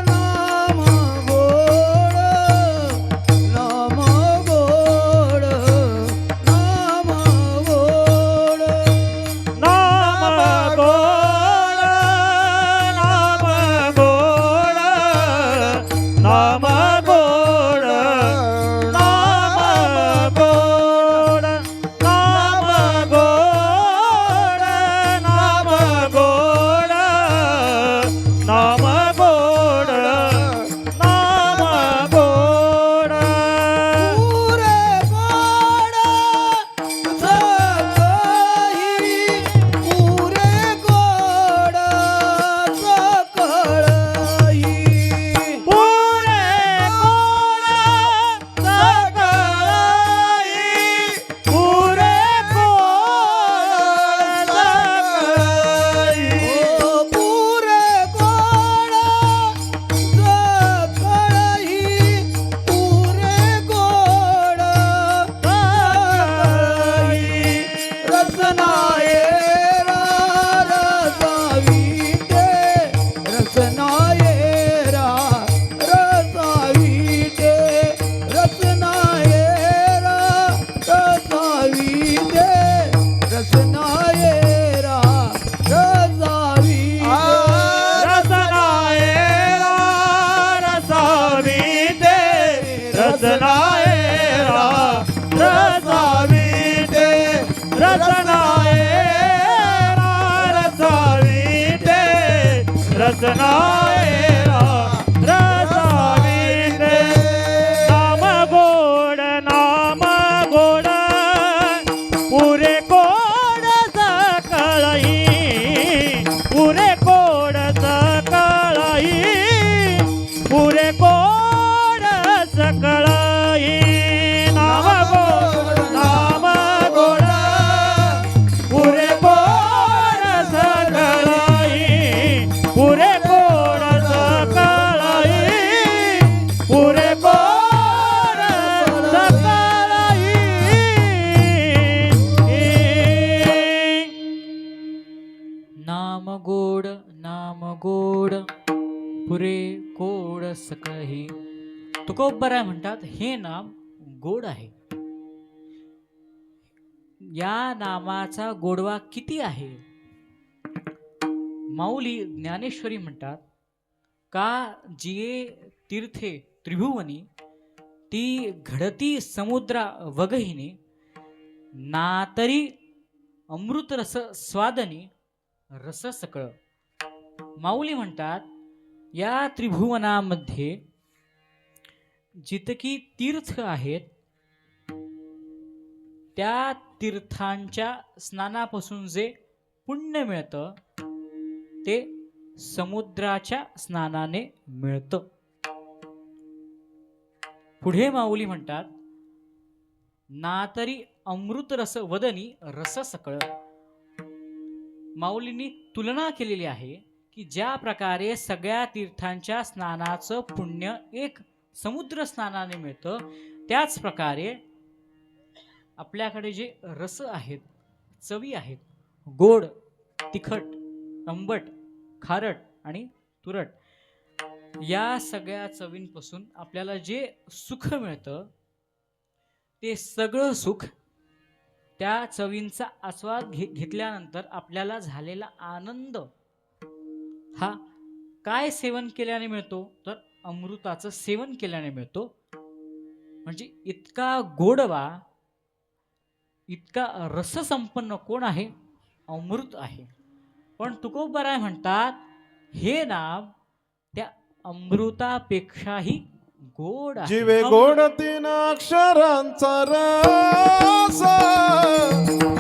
Speaker 1: नाम गोड, नाम गोड.
Speaker 3: नाम गोड, नाम गोड, नाम गोड, नाम गोड, नाम गोड, नाम गोड, नाम गोड, नाम गोड.
Speaker 1: पुरे गोड सकळही, पुरे गोड सकळही,
Speaker 3: पुरे गोड सकळही, पुरे गोड सकळही.
Speaker 1: ओ पुरे गोड सकळही, पुरे गोड सकळही. रसनायेरा रसावीटे, रसनायेरा रसावीटे, रसनायेरा रसावीटे, रसनायेरा रसावीटे.
Speaker 3: रसनायेरा रसावीटे, रसनायेरा रसावीटे, रसनायेरा रसावीटे, रसनायेरा रसावीटे. नाम गोड, नाम गोड, पुरे कोड सकळही, पुरे कोड सकळही, पुरे कोड सकळही. नाम गोड, नाम गोड, पुरे कोड सकळही, पुरे कोड सकळही, पुरे कोड सकळही.
Speaker 2: नाम गोड, नाम गोड, पुरे कोड सकळही. तुकोबराय म्हणतात, हे नाम गोड आहे. या नामाचा गोडवा किती आहे? माऊली ज्ञानेश्वरी म्हणतात, का जिये तीर्थे त्रिभुवनी, ती घडती समुद्रा वगहिनी, नातरी अमृत रस स्वादनी रस सकळ. माऊली म्हणतात, या त्रिभुवनामध्ये जितकी तीर्थ आहेत त्या तीर्थांच्या स्नानापासून जे पुण्य मिळतं ते समुद्राच्या स्नानाने मिळतं. पुढे माऊली म्हणतात, ना तरी अमृत रस वदनी रस सकळ. माऊलींनी तुलना केलेली आहे की ज्या प्रकारे सगळ्या तीर्थांच्या स्नानाचं पुण्य एक समुद्र स्नानाने मिळतं, त्याच प्रकारे आपल्याकडे जे रस आहेत, चवी आहेत, गोड, तिखट, आंबट, खारट आणि तुरट, या सगळ्या चवींपासून आपल्याला जे सुख मिळतं ते सगळं सुख त्या चवींचा आस्वाद घेतल्यानंतर आपल्याला झालेला आनंद हा काय सेवन केल्याने मिळतो, तर अमृताचं सेवन केल्याने मिळतो. म्हणजे इतका गोडवा, इतका रससंपन्न कोण आहे? अमृत आहे. पण तुकोबराय म्हणतात, हे नाम त्या अमृतापेक्षाही गोड आहे.
Speaker 1: जीवे गोड तीन अक्षरांचा रस,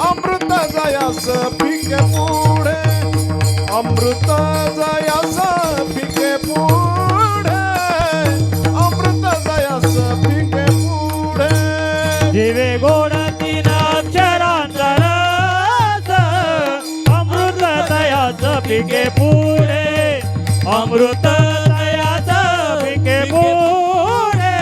Speaker 1: अमृत जयास पिके पुढे, अमृत जयास पिके पुढे, अमृत जयास पिके पुढे.
Speaker 3: जीवे गोड तीन अक्षरांचा रस, अमृत दयाच पिके पुढे, अमृत दयाच पिके पुढे,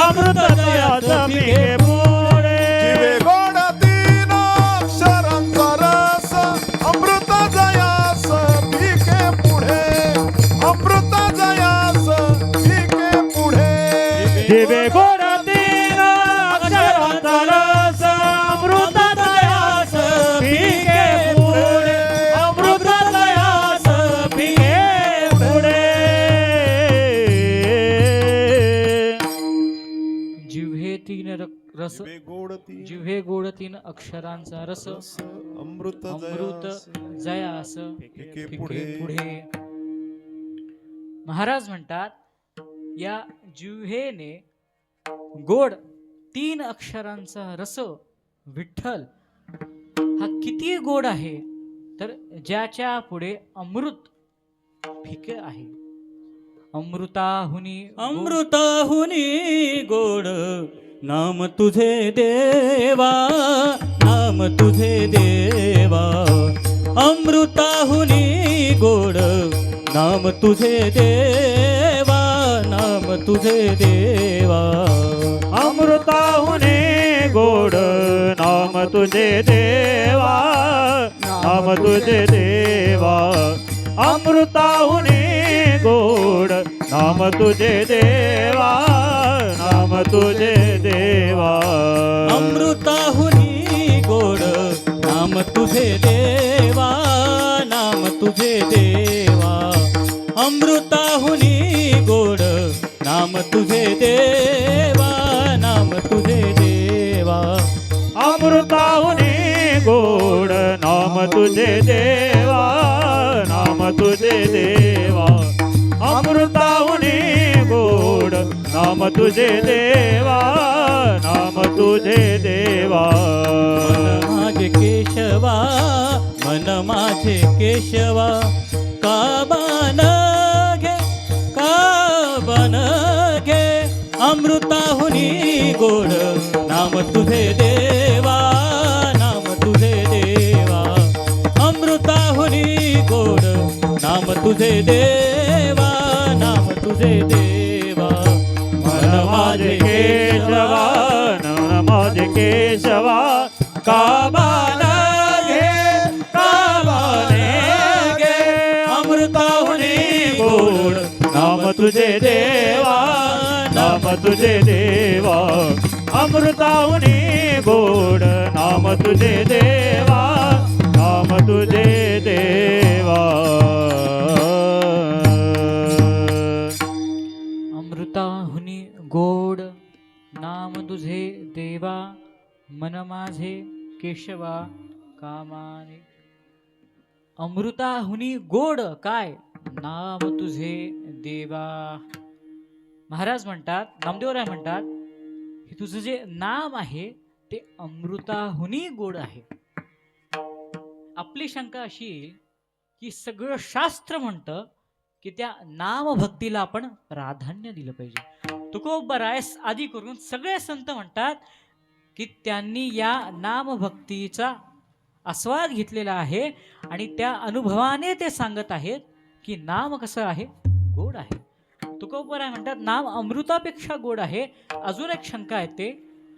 Speaker 3: अमृत दयाच पिके पुढे.
Speaker 1: जीवे गोड तीन अक्षरांचा रस, अमृत जयास पिके पुढे, अमृत जयास पिके पुढे.
Speaker 3: जीवे गोड तीन अक्षरांचा रस, अमृत दयाच पिके पुढे, अमृत दयाच पिके पुढे.
Speaker 2: जिव्हे तीन रस,
Speaker 1: जीवे गोड तीन
Speaker 2: जिव्हे गोड तीन अक्षरांचा रस,
Speaker 1: रस, अमृत
Speaker 2: अमृत
Speaker 1: जयास
Speaker 2: जयास
Speaker 1: पिके
Speaker 2: पिके
Speaker 1: पुढे.
Speaker 2: पुढे. महाराज म्हणतात, या जिव्हेने गोड तीन अक्षरांचा रस विठ्ठल हा किती गोड आहे, तर ज्याच्या पुढे अमृत फिके आहे. अमृताहुनी
Speaker 4: अमृताहुनी गोड नाम तुझे देवा, नाम तुझे देवा. अमृताहुनी गोड नाम तुझे देवा, नाम तुझे देवा.
Speaker 3: अमृताहुने गोड नाम तुझे देवा, नाम तुझे देवा. अमृताहुने गोड नाम तुझे देवा, नाम तुझे देवा.
Speaker 4: अमृताहुनी गोड नाम तुझे देवा, नाम तुझे देवा. अमृताहुनी गोड नाम तुझे देवा, नाम तुझे देवा.
Speaker 3: अमृताहुने गोड नाम तुझे देवा, नाम तुझे देवा. अमृताहुने गोड नाम तुझे देवा, नाम तुझे देवा.
Speaker 4: मन माझे केशवा, मन माझे केशवा, काबान घे, काबान घे. अमृताहुनी गोड नाम तुझे देवा, नाम तुझे देवा. अमृताहुनी गोड नाम तुझे देवा, नाम तुझे देवा.
Speaker 3: मन माझे केशवा, मन माझे केशवा, काबाला घे, काबाने घे. अमृताहुनी गोड नाम तुझे देवा, नाम तुझे देवा. अमृताहुनी गोड नाम तुझे देवा, नाम तुझे देवा.
Speaker 2: अमृताहुनी गोड नाम तुझे देवा, मन माझे केशवा कामाने. अमृताहुनी गोड काय? नाम तुझे देवा. महाराज म्हणतात, नामदेवराय म्हणतात, हे तुझं जे नाम आहे ते अमृताहुनी गोड आहे. आपली शंका अशी येईल की सगळं शास्त्र म्हणतं की त्या नामभक्तीला आपण प्राधान्य दिलं पाहिजे. तुकोबरायस आदी करून सगळे संत म्हणतात की त्यांनी या नामभक्तीचा आस्वाद घेतलेला आहे आणि त्या अनुभवाने ते सांगत आहेत की नाम कसं आहे, गोड आहे. तुकोबराय म्हणतात नाम अमृतापेक्षा गोड आहे. अजून एक शंका येते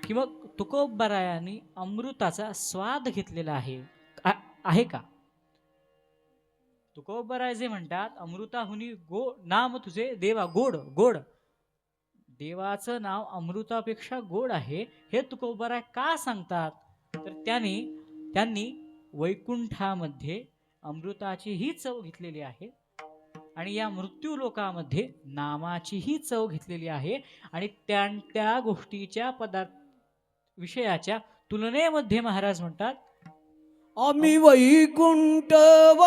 Speaker 2: की मग तुकोबरायांनी अमृताचा स्वाद घेतलेला आहे का? तुकोबराय जे म्हणतात अमृताहुनी नाम तुझे देवा गोड गोड, देवाचं नाव अमृतापेक्षा गोड आहे हे तुकोबराय का सांगतात? तर त्यांनी वैकुंठामध्ये अमृताची ही चव घेतलेली आहे आणि या मृत्यू लोकामध्ये नामाची ही चव घेतलेली आहे. आणि त्या गोष्टीच्या विषयाच्या तुलनेमध्ये महाराज म्हणतात
Speaker 1: आम्ही वैकुंठवासी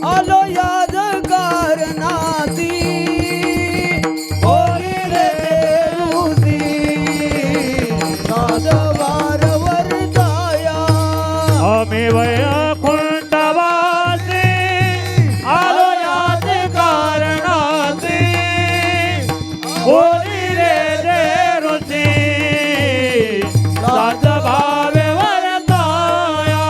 Speaker 1: आलो या जगकारणासी, होरी रे देवसी, नाद वारंवार जाया.
Speaker 3: आम्ही वैकुंठवासी आलो याच कारणासी, होरी रे देवसी, नाद भावेवर जाया.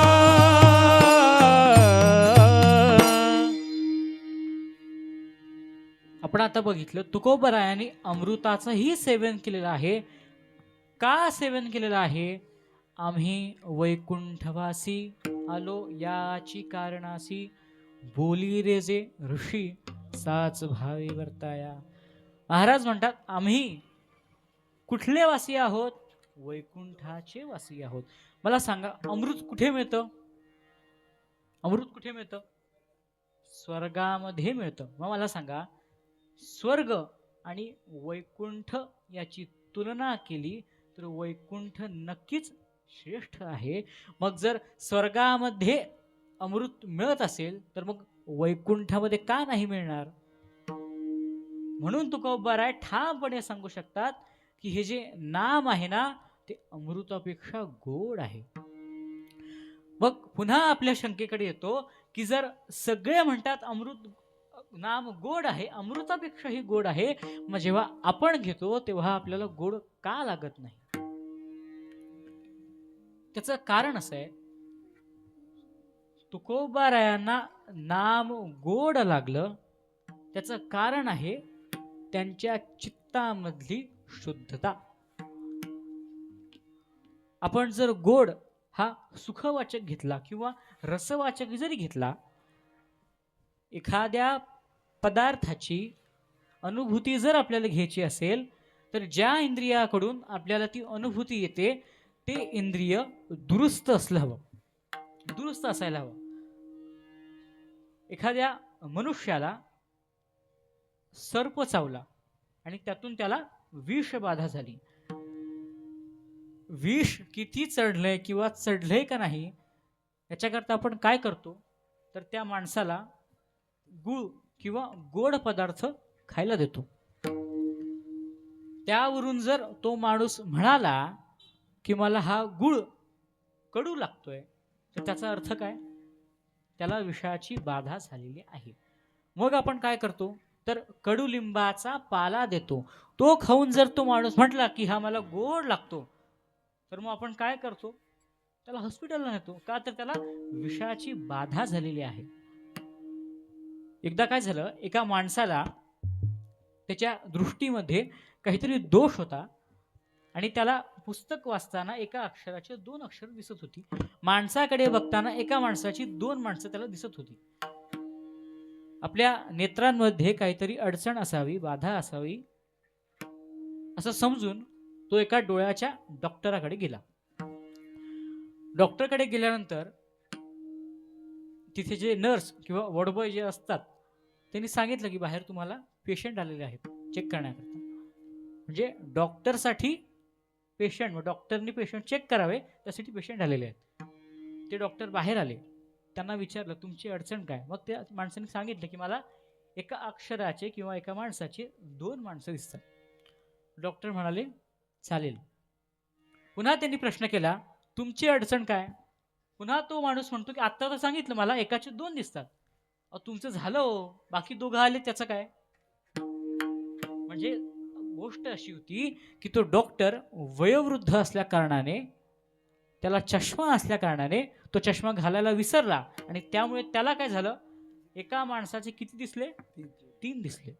Speaker 2: आपण आता बघितलं तुकोबरायांनी अमृताचंही सेवन केलेलं आहे. का सेवन केलेलं आहे? आम्ही वैकुंठवासी आलो याची कारणासी, बोली रे जे ऋषी साच भावी वर्ताया. महाराज म्हणतात आम्ही कुठले वासी आहोत? वैकुंठाचे वासी आहोत. मला सांगा अमृत कुठे मिळतं? अमृत कुठे मिळतं? स्वर्गामध्ये मिळतं. मग मला सांगा स्वर्ग आणि वैकुंठ याची तुलना केली तर वैकुंठ नक्कीच श्रेष्ठ आहे. मग जर स्वर्गामध्ये अमृत मिळत असेल तर मग वैकुंठामध्ये का नाही मिळणार? म्हणून तुकोबराय ठामपणे सांगू शकतात की हे जे नाम आहे ना ते अमृतापेक्षा गोड आहे. मग पुन्हा आपल्या शंकेकडे येतो की जर सगळे म्हणतात अमृत नाम गोड आहे, अमृतापेक्षाही गोड आहे, मग जेव्हा आपण घेतो तेव्हा आपल्याला गोड का लागत नाही? त्याचं कारण असं आहे, तुकोबारायांना नाम गोड लागलं त्याचं कारण आहे त्यांच्या चित्तामधली शुद्धता. आपण जर गोड हा सुखवाचक घेतला किंवा रसवाचक जरी घेतला, एखाद्या पदार्थाची अनुभूती जर आपल्याला घ्यायची असेल तर ज्या इंद्रियाकडून आपल्याला ती अनुभूती येते ते इंद्रिय दुरुस्त असलं हवं, दुरुस्त असायला हवं. एखाद्या मनुष्याला सर्प चावला आणि त्यातून त्याला विष बाधा झाली. विष किती चढलंय किंवा चढलंय का नाही याच्याकरता आपण काय करतो तर त्या माणसाला गुळ किंवा गोड पदार्थ खायला देतो. त्यावरून जर तो माणूस म्हणाला की मला हा गुळ कडू लागतोय तर त्याचा अर्थ काय? त्याला विषाची बाधा झालेली आहे. मग आपण काय करतो तर कडुलिंबाचा पाला देतो. तो खाऊन जर तो माणूस म्हटला की हा मला गोड लागतो तर मग आपण काय करतो? त्याला हॉस्पिटलला नेतो. का तर त्याला विषाची बाधा झालेली आहे. एकदा काय झालं, एका माणसाला त्याच्या दृष्टीमध्ये काहीतरी दोष होता आणि त्याला पुस्तक वाचताना एका अक्षराचे 2 अक्षर दिसत होती. माणसाकडे बघताना एका माणसाची 2 माणसं त्याला दिसत होती. आपल्या नेत्रांमध्ये काहीतरी अडचण असावी, बाधा असावी असं समजून तो एका डोळ्याच्या डॉक्टराकडे गेला. डॉक्टरकडे गेल्यानंतर तिथे जे नर्स किंवा वॉर्डबॉय जे असतात त्यांनी सांगितलं की बाहेर तुम्हाला पेशंट आलेले आहेत चेक करण्याकरता. म्हणजे डॉक्टरसाठी पेशंट, डॉक्टरनी पेशंट चेक करावे त्यासाठी पेशंट आलेले आहेत. ते डॉक्टर बाहेर आले, त्यांना विचारलं तुमची अडचण काय? मग त्या माणसाने सांगितलं की मला एका अक्षराचे किंवा एका माणसाचे 2 माणसं दिसतात. डॉक्टर म्हणाले चालेल. पुन्हा त्यांनी प्रश्न केला, तुमची अडचण काय? पुन्हा तो माणूस म्हणतो की आत्ता तर सांगितलं मला एकाचे 2 दिसतात. अहो तुमचं झालं हो, बाकी दोघं आले त्याचं काय? म्हणजे गोष्ट अशी होती की तो डॉक्टर वयोवृद्ध असल्या कारणाने, त्याला चष्मा असल्या कारणाने तो चष्मा घालायला विसरला आणि त्यामुळे त्याला काय झालं, एका माणसाचे किती दिसले? 3 दिसले.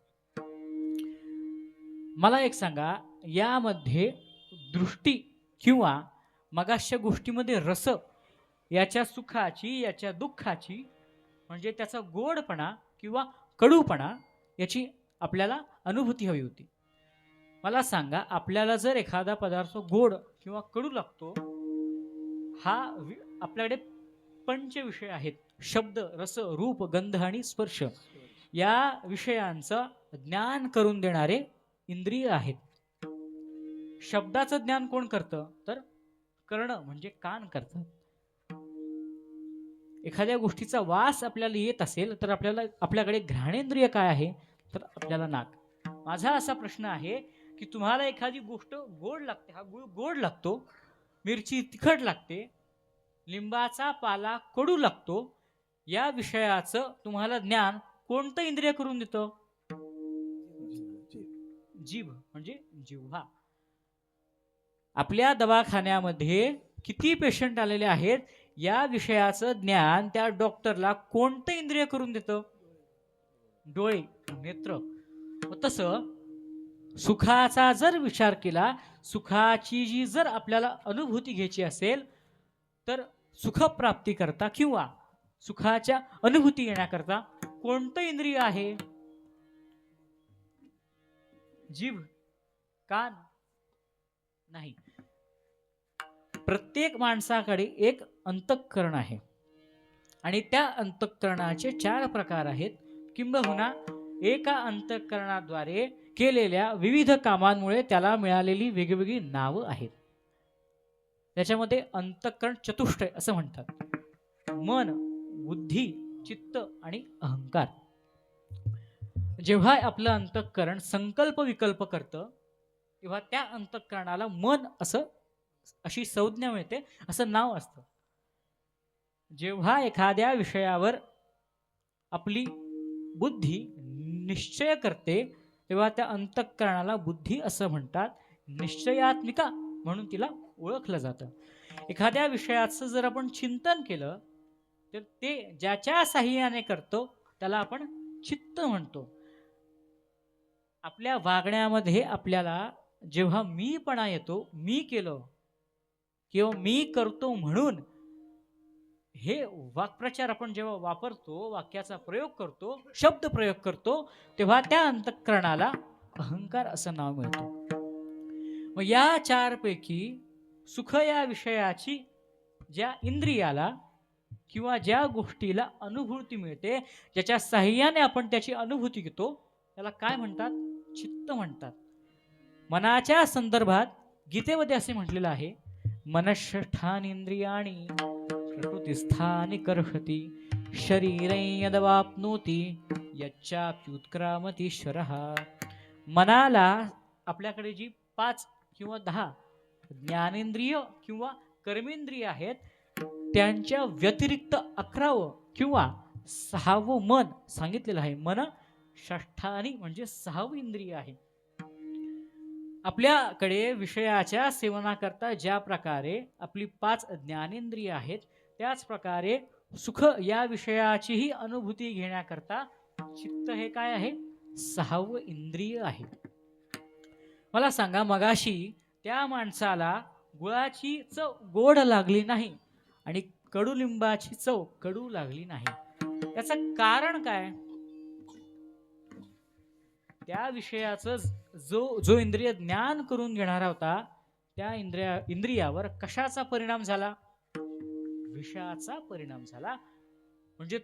Speaker 2: मला एक सांगा, यामध्ये दृष्टी किंवा मगाशच्या गोष्टीमध्ये रस, याच्या सुखाची याच्या दुःखाची, म्हणजे त्याचा गोडपणा किंवा कडूपणा याची आपल्याला अनुभूती हवी होती. मला सांगा, आपल्याला जर एखादा पदार्थ गोड किंवा कडू लागतो, हा आपल्याकडे पंच विषय आहेत. शब्द, रस, रूप, गंध आणि स्पर्श या विषयांचं ज्ञान करून देणारे इंद्रिय आहेत. शब्दाचं ज्ञान कोण करतं? तर कर्ण म्हणजे कान करतात. एखाद्या गोष्टीचा वास आपल्याला येत असेल तर आपल्याकडे घ्राणेंद्रिय काय आहे? तर आपल्याला नाक. माझा असा प्रश्न आहे की तुम्हाला एखादी गोष्ट गोड लागते, हा गुळ गोड लागतो, मिरची तिखट लागते, लिंबाचा पाला कडू लागतो, या विषयाचं तुम्हाला ज्ञान कोणतं इंद्रिय करून देतं? जीभ म्हणजे जिव्हा. आपल्या दवाखान्यामध्ये किती पेशंट आलेले आहेत, या विषयाचं ज्ञान त्या डॉक्टरला कोणतं इंद्रिय करून देतं? डोळे, नेत्र. तसं सुखाचा जर विचार केला, सुखाची जी जर आपल्याला अनुभूती घ्यायची असेल, तर सुखप्राप्ती करता किंवा सुखाच्या अनुभूती येण्याकरता कोणतं इंद्रिय आहे? जीभ, कान नाही. प्रत्येक माणसाकडे एक अंतःकरण आहे आणि त्या अंतःकरणाचे 4 प्रकार आहेत. किंबहुना एका अंतःकरणाद्वारे केलेल्या विविध कामांमुळे त्याला मिळालेली वेगवेगळी नावं आहेत. त्याच्यामध्ये अंतःकरण चतुष्टय असं म्हणतात. मन, बुद्धी, चित्त आणि अहंकार. जेव्हा आपलं अंतःकरण संकल्प विकल्प करतं, तेव्हा त्या अंतःकरणाला मन अशी संज्ञा मिळते, असं नाव असतं. जेव्हा एखाद्या विषयावर आपली बुद्धी निश्चय करते, तेव्हा त्या अंतःकरणाला बुद्धी असं म्हणतात. निश्चयात्मिका म्हणून तिला ओळखलं जातं. एखाद्या विषयाचं जर आपण चिंतन केलं तर ते ज्याच्या साहाय्याने करतो त्याला आपण चित्त म्हणतो. आपल्या वागण्यामध्ये आपल्याला जेव्हा मीपणा येतो, मी केलं किंवा मी करतो म्हणून, हे वाक्प्रचार आपण जेव्हा वापरतो, वाक्याचा प्रयोग करतो, शब्द प्रयोग करतो, तेव्हा त्या अंतःकरणाला अहंकार असं नाव मिळतं. मग या 4 पैकी सुख या विषयाची ज्या इंद्रियाला किंवा ज्या गोष्टीला अनुभूती मिळते, ज्याच्या साहाय्याने आपण त्याची अनुभूती घेतो, त्याला काय म्हणतात? चित्त म्हणतात. मनाच्या संदर्भात गीतेमध्ये असे म्हटलेलं आहे, मनःष्ठानींद्रियाणि प्रकृतिस्थानि कर्षति शरीरं यदवाप्नोति यच्चाप्युत्क्रामतीश्वरः. मनाला आपल्याकडे जी 5 किंवा 10 ज्ञानेंद्रिय किंवा कर्मेंद्रिय आहेत, त्यांच्या व्यतिरिक्त 11वं किंवा 6वं मन सांगितलेलं आहे. मन षष्ठानी म्हणजे 6वं इंद्रिय आहे. आपल्याकडे विषयाच्या सेवनाकरता ज्या प्रकारे आपली 5 ज्ञानेंद्रिय आहेत, त्याच प्रकारे सुख या विषयाचीही अनुभूती घेण्याकरता चित्त हे काय आहे? 6वं इंद्रिय आहे. मला सांगा, मगाशी त्या माणसाला गुळाची चव गोड लागली नाही आणि कडुलिंबाची चव कडू लागली नाही, याचं कारण काय? त्या विषयाचं जो इंद्रिय ज्ञान करून घेणारा होता, त्या इंद्रियावर कशाचा परिणाम झाला? विषयाचा परिणाम झाला. म्हणजे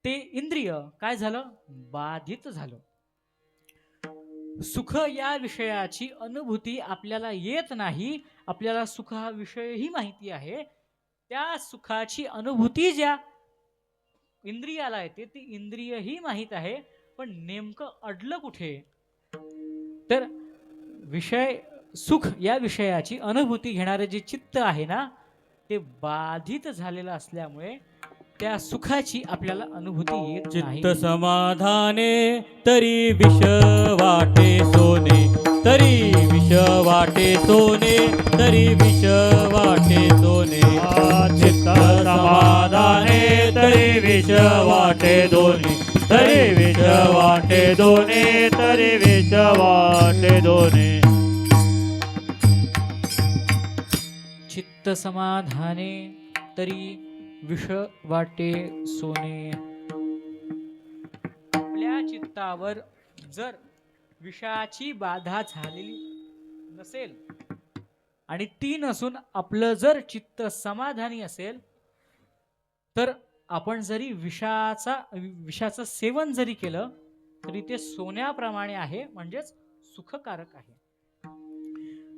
Speaker 2: ते इंद्रिय काय झालं? बाधित झालं. सुख या विषयाची अनुभूती आपल्याला येत नाही. आपल्याला सुख हा विषयही माहिती आहे. त्या सुखाची अनुभूती ज्या इंद्रियाला येते, ती इंद्रियही माहित आहे, पण नेमकं अडलं कुठे? तर विषय सुख या विषयाची अनुभूती घेणारे जे चित्त आहे ना, ते बाधित झालेलं असल्यामुळे त्या सुखाची आपल्याला अनुभूती येत नाही.
Speaker 4: चित्त समाधाने तरी विष वाटे सोने, तरी विष वाटे सोने, तरी विष वाटे सोने.
Speaker 3: चित्त समाधाने तरी विष वाटे दोन्ही, तरी विष वाटे दोन्ही, तरी विष वाटे दोन्ही.
Speaker 2: चित्त समाधाने तरी विष वाटे सोने. आपल्या चित्तावर जर विषाची बाधा झालेली नसेल आणि ती नसून आपलं जर चित्त समाधानी असेल, तर आपण जरी विषाचं सेवन जरी केलं तरी ते सोन्याप्रमाणे आहे, म्हणजेच सुखकारक आहे.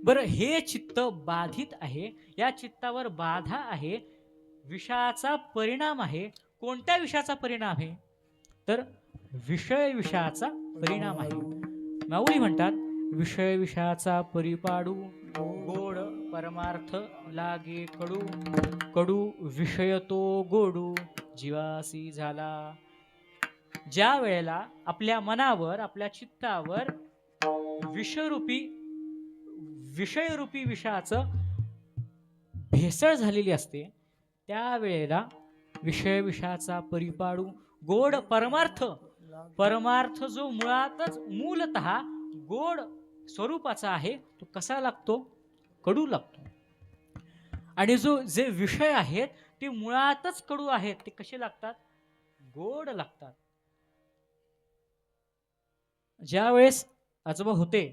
Speaker 2: बरं, हे चित्त बाधित आहे, या चित्तावर बाधा आहे, विषाचा परिणाम आहे. कोणत्या विषाचा परिणाम आहे? तर विषय विषाचा परिणाम आहे. माऊली म्हणतात, विषय विषाचा परिपाडू, गोड परमार्थ लागे कडू, कडू विषय तो गोडू, जीवासी झाला. ज्या वेळेला आपल्या मनावर, आपल्या चित्तावर विषयरूपी विषाचं भेसळ झालेली असते, त्यावेळेला विषय विषाचा परिपाडू, गोड परमार्थ जो मुळातच मूलतः गोड स्वरूपाचा आहे, तो कसा लागतो? कडू लागतो. आणि जे विषय आहेत ते मुळातच कडू आहेत, ते कसे लागतात? गोड लागतात. ज्या वेळेस आजोबा होते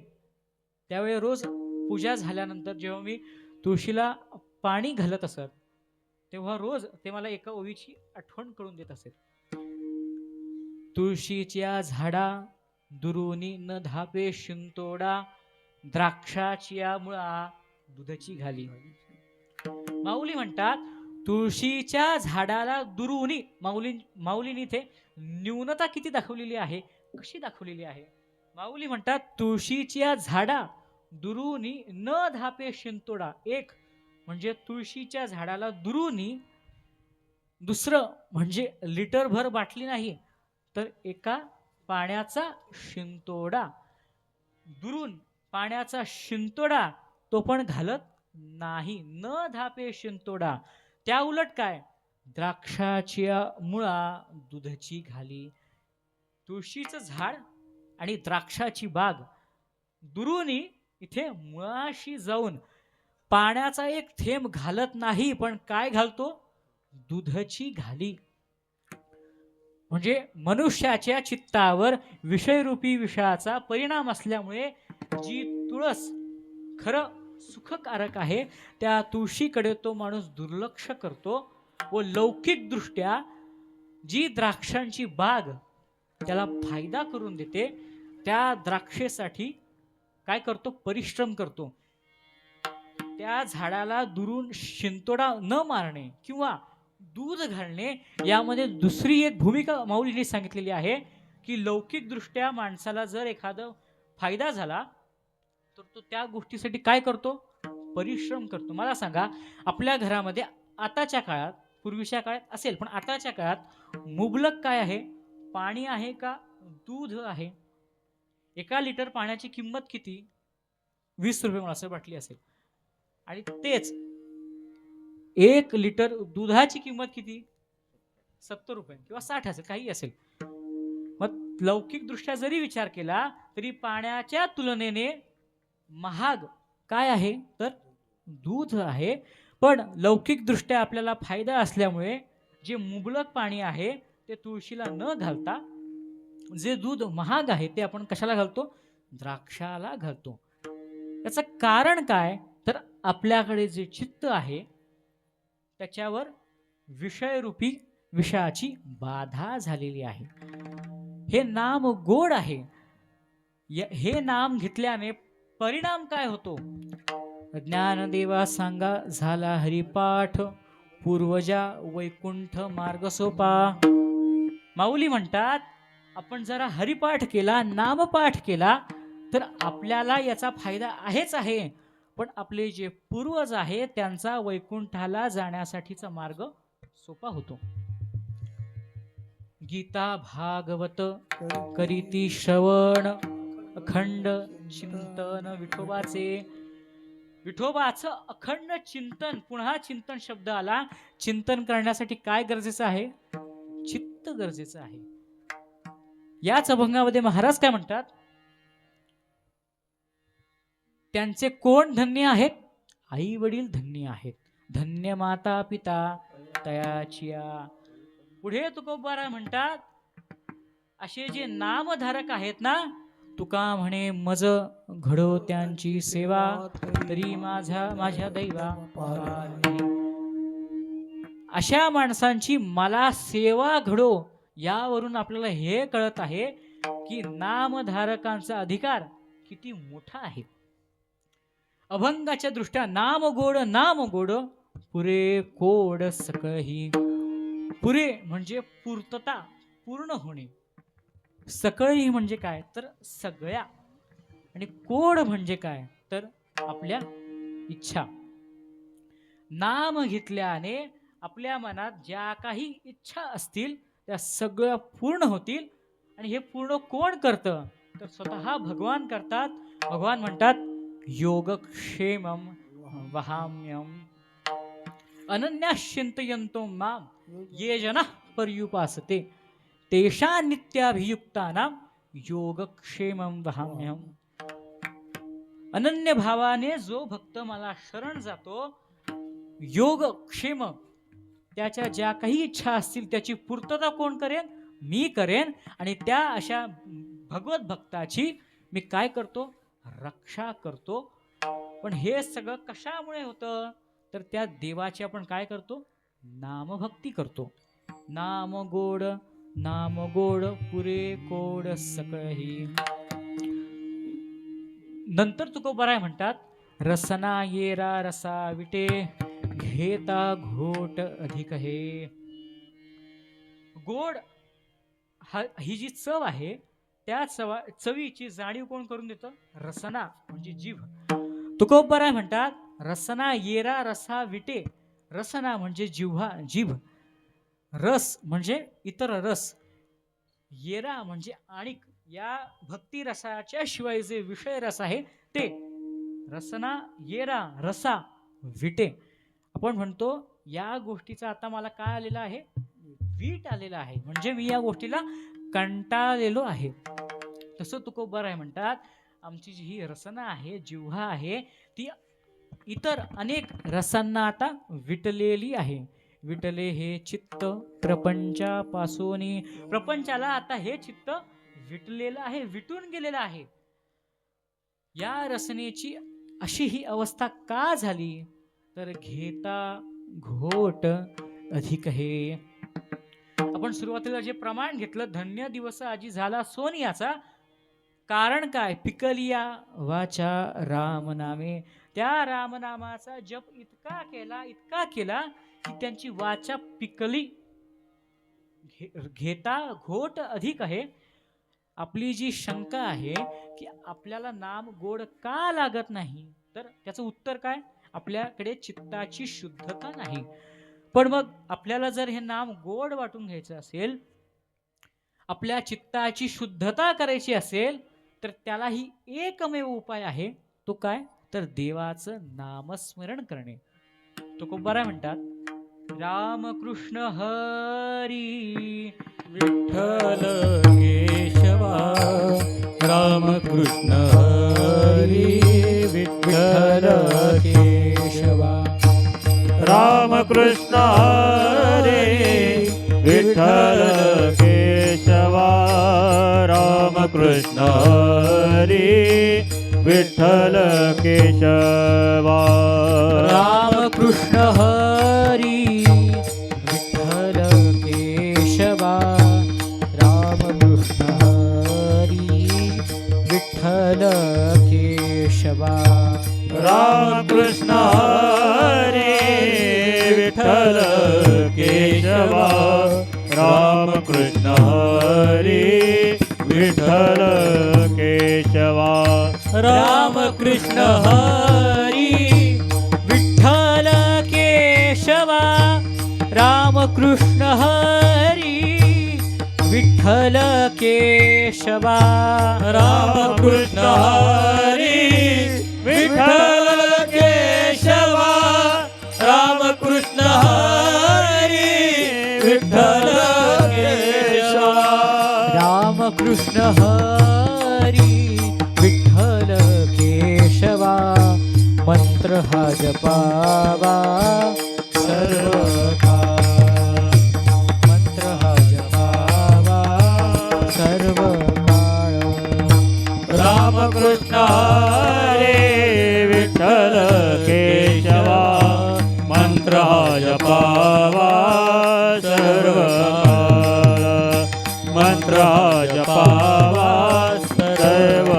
Speaker 2: त्यावेळी रोज पूजा झाल्यानंतर जेव्हा मी तुळशीला पाणी घालत असत, तेव्हा रोज ते मला एका ओवीची आठवण करून देत असेल. तुळशीच्या झाडा दुरुनी न धापे शिंतोडा, द्राक्षाच्या मुळा दुधाची घाली. माऊली म्हणतात, तुळशीच्या झाडाला दुरुनी, माऊलीने इथे न्यूनता किती दाखवलेली आहे, कशी दाखवलेली आहे? माऊली म्हणतात, तुळशीच्या झाडा दुरुनी न धापे शिंतोडा. एक म्हणजे तुळशीच्या झाडाला दुरुनी, दुसरं म्हणजे लिटरभर बाटली नाही, तर एका पाण्याचा शिंतोडा, दुरून पाण्याचा शिंतोडा तो पण घालत नाही. न धापे शिंतोडा. त्या उलट काय? द्राक्षाच्या मुळा दुधाची घाली. तुळशीचं झाड आणि द्राक्षाची बाग दुरुनी इथे मुळाशी जाऊन पाण्याचा एक थेंब घालत नाही, पण काय घालतो? दुधाची घाली. म्हणजे मनुष्याच्या चित्तावर विषयरूपी विषयाचा परिणाम असल्यामुळे जी तुळस खरं सुखकारक आहे, त्या तुळशीकडे तो माणूस दुर्लक्ष करतो व लौकिक दृष्ट्या जी द्राक्षांची बाग त्याला फायदा करून देते, त्या द्राक्षेसाठी काय करतो? परिश्रम करतो. त्या झाडाला दुरून शिंतोडा न मारणे किंवा दूध घालणे, यामध्ये दुसरी एक भूमिका माऊलीने सांगितलेली आहे की लौकिक दृष्ट्या माणसाला जर एखादा फायदा झाला तर तो त्या गोष्टीसाठी काय करतो? परिश्रम करतो. मला सांगा, आपल्या घरामध्ये आताच्या काळात, पूर्वीच्या काळात असेल पण आताच्या काळात मुबलक काय आहे? पाणी आहे का दूध आहे? 1 लिटर पाण्याची किंमत किती? 20 रुपये मला असं बाटली असेल. आणि तेच 1 लिटर दुधाची किंमत किती? 70 रुपये किंवा 60 असेल, काही असेल. मग लौकिक दृष्ट्या जरी विचार केला तरी पाण्याच्या तुलनेने महाग काय आहे? तर दूध आहे. पण लौकिक दृष्ट्या आपल्याला फायदा असल्यामुळे जे मुबलक पाणी आहे ते तुळशीला न घालता, जे दूध महाग आहे ते आपण कशाला घालतो? द्राक्षाला घालतो. याचं कारण काय? तर आपल्याकडे जे चित्त आहे त्याच्यावर विषयरूपी विषयाची बाधा झालेली आहे. हे नाम गोड आहे, हे नाम घेतल्याने परिणाम काय होतो? ज्ञानदेवा सांगा झाला हरिपाठ, पूर्वजा वैकुंठ मार्ग सोपा. माऊली म्हणतात, आपण जरा हरिपाठ केला, नामपाठ केला तर आपल्याला याचा फायदा आहेच आहे, पण आपले जे पूर्वज आहेत त्यांचा वैकुंठाला जाण्यासाठीचा मार्ग सोपा होतो. गीता भागवत करीती श्रवण, अखंड चिंतन विठोबाचं अखंड चिंतन. पुन्हा चिंतन शब्द आला. चिंतन करण्यासाठी काय गरजेचं आहे? चित्त गरजेचं आहे. याच अभंगामध्ये महाराज काय म्हणतात? त्यांचे कोण धन्य आहेत? आई वडील धन्य आहेत. धन्य माता पिता तयाचिया. पुढे तुकोबाराय म्हणतात, असे जे नामधारक आहेत ना, तुका म्हणे मज घडो त्यांची सेवा, तरी माझ्या दैवा. अशा माणसांची मला सेवा घडो. यावरून आपल्याला हे कळत आहे की नामधारकांचा अधिकार किती मोठा आहे. अभंगाच्या दृष्ट्या नाम गोड पुरे कोड सकळही. पुरे म्हणजे पूर्तता, पूर्ण होणे. सकळही म्हणजे काय तर सगळ्या. आणि कोड म्हणजे काय तर आपल्या इच्छा. नाम घेतल्याने आपल्या मनात ज्या काही इच्छा असतील त्या सगळ्या पूर्ण होतील. आणि हे पूर्ण कोण करतं तर स्वतः भगवान करतात. भगवान म्हणतात योगक्षेमं वहाम्यहम् अनन्याश्चिन्तयन्तो मां ये जनाः पर्युपासते तेषां नित्याभियुक्तानां योगक्षेमं वहाम्यहम्. अनन्य भावाने जो भक्त मला शरण जातो, योगक्षेम त्याच्या ज्या काही इच्छा असतील त्याची पूर्तता कोण करेन? मी करेन. आणि त्या अशा भगवत भक्ताची मी काय करतो? रक्षा करतो. पण हे सगळं कशामुळे होतं तर त्या देवाची आपण काय करतो? नामभक्ती करतो. नाम गोड पुरे कोड सकळही. नंतर तुकोबाराय म्हणतात, रसना येरा रसा विटे घेता घोट अधिक हे. गोड ही जी चव आहे त्या चवीची जाणीव कोण करून देतं? रसना म्हणजे जीभ. तुकोबाराय म्हणतात रसना येरा रसा विटे. रसना म्हणजे जिव्हा, जीभ. रस म्हणजे इतर रस. येरा म्हणजे आणिक. या भक्ती रसाच्या शिवाय जे विषय रस आहे ते. रसना येरा रसा विटे. आपण म्हणतो या गोष्टीचा आता मला काय आलेला आहे? वीट आलेला आहे. म्हणजे मी या गोष्टीला कंटाळलेलो आहे. तसं तुकोबाराय म्हणतात आमची जी ही रसना आहे, जिव्हा आहे, ती इतर अनेक रसांना आता विटलेली आहे. विटले हे चित्त प्रपंचापासून. प्रपंचाला आता हे चित्त विटलेलं आहे, विटून गेलेलं आहे. या रसनेची अशी ही अवस्था का झाली तर घेता घोट अधिक हे. आपण सुरुवातीला जे प्रमाण घेतलं, धन्य दिवस आजी झाला सोनियाचा. कारण काय? पिकलिया वाचा राम नामे. त्या रामनामाचा जप इतका केला की त्यांची वाचा पिकली. घेता घोट अधिक आहे. आपली जी शंका आहे की आपल्याला नाम गोड का लागत नाही तर त्याचं उत्तर काय? आपल्याकडे चित्ताची शुद्धता नाही. पण मग आपल्याला जर हे नाम गोड वाटून घ्यायचं असेल, आपल्या चित्ताची शुद्धता करायची असेल तर त्यालाही एकमेव उपाय आहे. तो काय तर देवाचं नामस्मरण करणे. तुकोबाराय म्हणतात रामकृष्ण हरी
Speaker 4: विठ्ठल केशवा. रामकृष्ण हरी विठ्ठल केशवा.
Speaker 3: रामकृष्ण हरे विठ्ठल केशवा. रामकृष्ण हरे विठ्ठल केशवा.
Speaker 2: रामकृष्ण हरी विठ्ठल केशवा. रामकृष्ण हरी विठ्ठल केशवा.
Speaker 3: रामकृष्ण हरे विठ्ठल केशवा. रामकृष्ण हरे
Speaker 4: राम कृष्ण हरी विठ्ठल केशवा राम कृष्ण हरी विठ्ठल केशवा
Speaker 3: राम कृष्ण हरी विठ्ठल केशवा राम कृष्ण हरी विठ्ठल केशवा
Speaker 2: राम कृष्ण हरी विठ्ठल केशवा मंत्र हा जपावा सर्व काळ मंत्र हा जपावा सर्व काळ
Speaker 3: राम कृष्ण हरी विठ्ठल केशवा मंत्र जपावा सर्व काळ मंत्र जपावा सर्व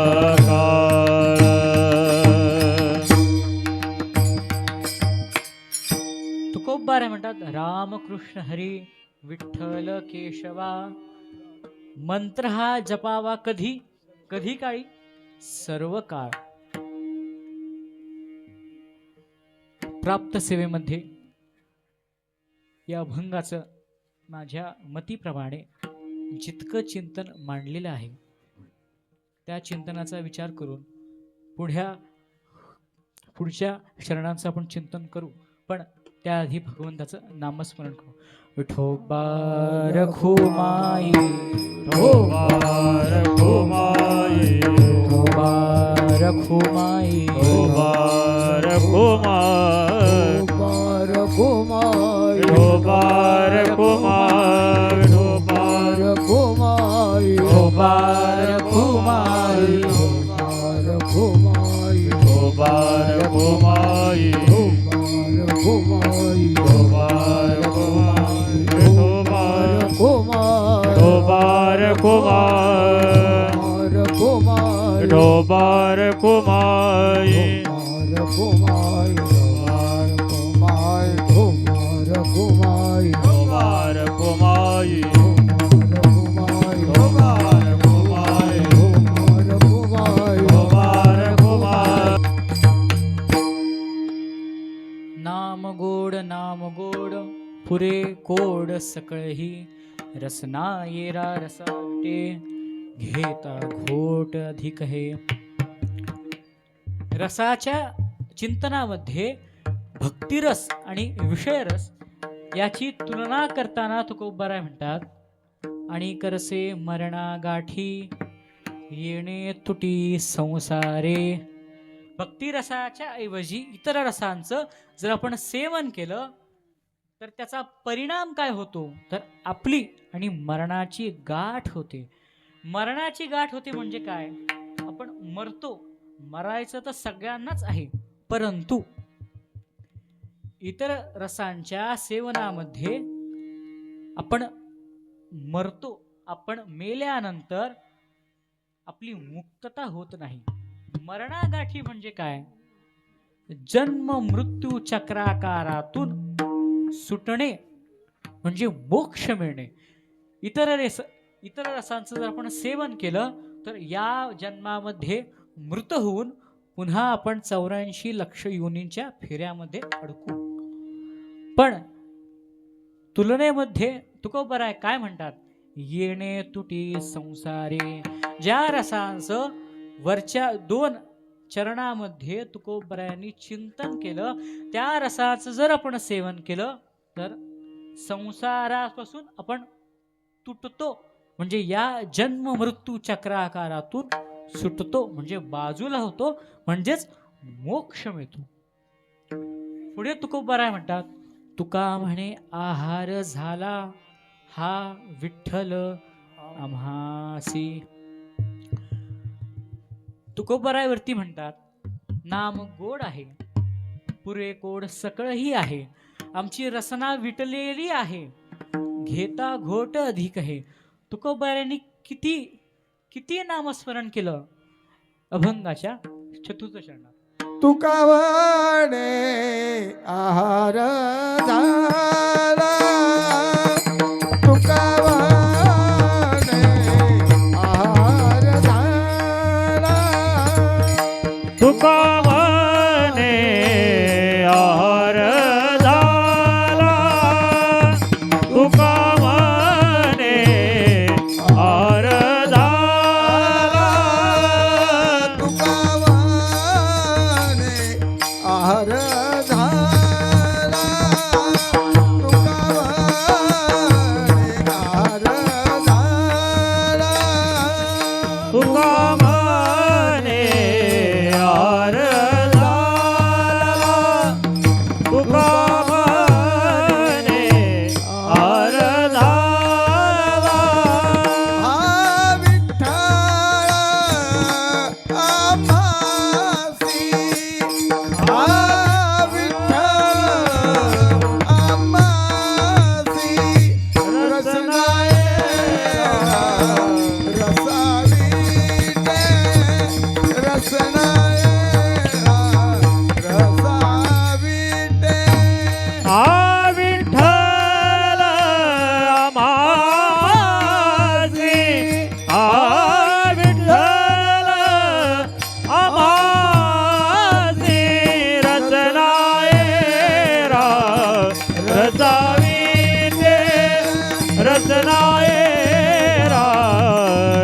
Speaker 3: काळ
Speaker 2: तुकोबारे म्हणतात रामकृष्ण हरी विठ्ठल केशवा मंत्र हा जपावा कधी कधी काळी सर्व काळ. प्राप्त सेवेमध्ये या अभंगाचं माझ्या मतीप्रमाणे जितकं चिंतन मांडलेलं आहे त्या चिंतनाचा विचार करून पुढच्या शरणांचं आपण चिंतन करू, पण त्याआधी भगवंताचं नामस्मरण करू. विठोबा रखुमाई
Speaker 3: विठोबा रखुमाई
Speaker 2: विठोबा रखुमाई
Speaker 3: विठोबा रखुमाई विठोबा रखुमाई
Speaker 2: विठोबा रखुमाई
Speaker 3: विठोबा रखुमाई विठोबा रखुमाई विठोबा रखुमाई विठोबा रखुमाई विठोबा रखुमाई
Speaker 2: नाम गोड पुरे कोड सकळही रसना येरा रसाटे घेता घोट अधिक हे. रसाच्या चिंतनामध्ये भक्तिरस आणि विषयरस याची तुलना करताना तुकोबाराय म्हणतात, आणि करसे मरणा गाठी येणे तुटी संसारे. भक्तिरसाच्या ऐवजी इतर रसांचं जर आपण सेवन केलं तर त्याचा परिणाम काय होतो, तर आपली आणि मरणाची गाठ होते. मरणाची गाठ होते म्हणजे काय, आपण मरतो. मरायचं तर सगळ्यांनाच आहे, परंतु इतर रसांच्या सेवनामध्ये आपण मरतो. आपण मेल्यानंतर आपली मुक्तता होत नाही. मरणागाठी म्हणजे काय, जन्म मृत्यू चक्राकारातून सुटणे म्हणजे मोक्ष मिळणे. इतर रसांचं जर आपण सेवन केलं तर या जन्मामध्ये मृत होऊन पुन्हा आपण 84 लक्ष योनींच्या फेऱ्यामध्ये अडकू. पण तुलनेमध्ये तुकोबाराय काय म्हणतात, येणे तुटी संसारे. ज्या रसांचं वरच्या 2 चरणामध्ये तुकोबारायांनी चिंतन केलं, त्या रसाचं जर आपण सेवन केलं तर संसारापासून आपण तुटतो, म्हणजे या जन्म मृत्यू चक्राकारातून सुटतो, म्हणजे बाजूला होतो, म्हणजेच मोक्ष मिळतो. पुढे तुकोबाराय म्हणतात, तुका म्हणे आहार झाला हा विठ्ठल आम्हासी. तुकोबारायवरती म्हणतात, नाम गोड आहे पुरे कोड सकळही आहे, आमची रसना विटलेली आहे, घेता घोट अधिक आहे. तुकोबारायांनी किती किती नामस्मरण केलं अभंगाच्या 4th चरणात.
Speaker 1: तुकावणे आहार झाला तुकावणे आहार झाला झाला तुका म्हणे गार झाला
Speaker 3: तुका म्हणे आर झाला तुका म्हणे आर झाला
Speaker 1: हा विठ्ठल आम्हासी हा विठ्ठल आम्हासी रसनाये रसावी रसनाये रसावी
Speaker 3: आ विठ्ठल आम्हासी आ विठ्ठल आम्हासी रचनाये रसावी रचनाये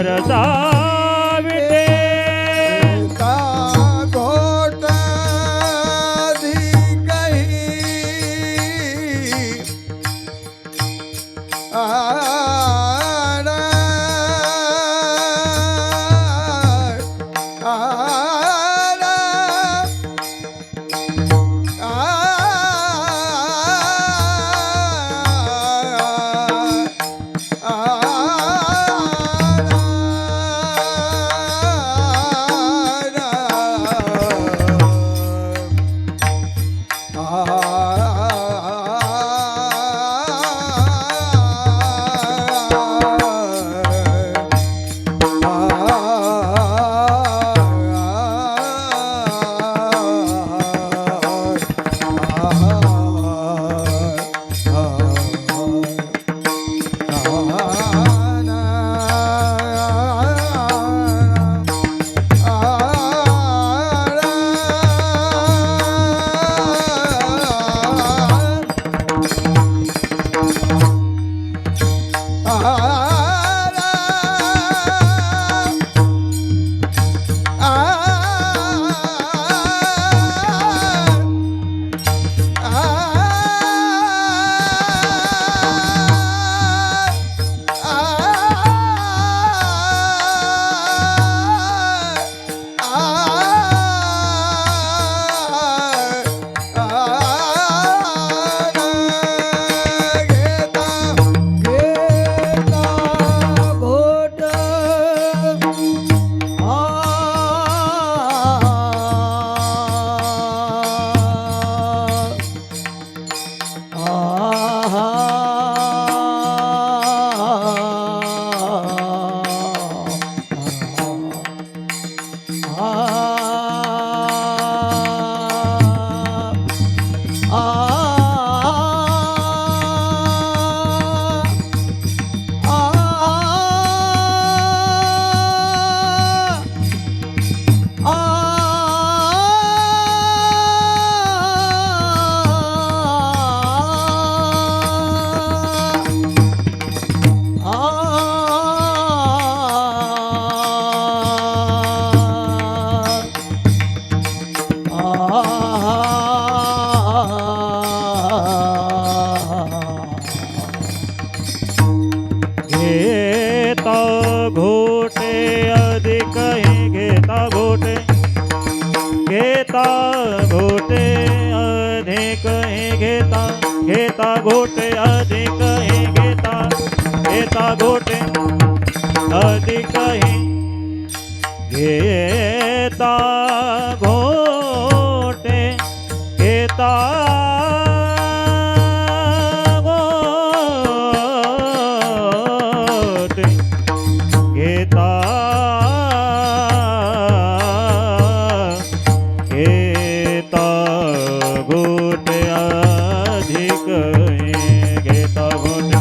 Speaker 3: रसावी
Speaker 1: का घोट कही आरा आरा
Speaker 3: घेता घोटे अधिक ही घेता घोटे अधिक ही घेता घोटे घेता घोटे घेता घेता घोटे अधिक घेता घोटे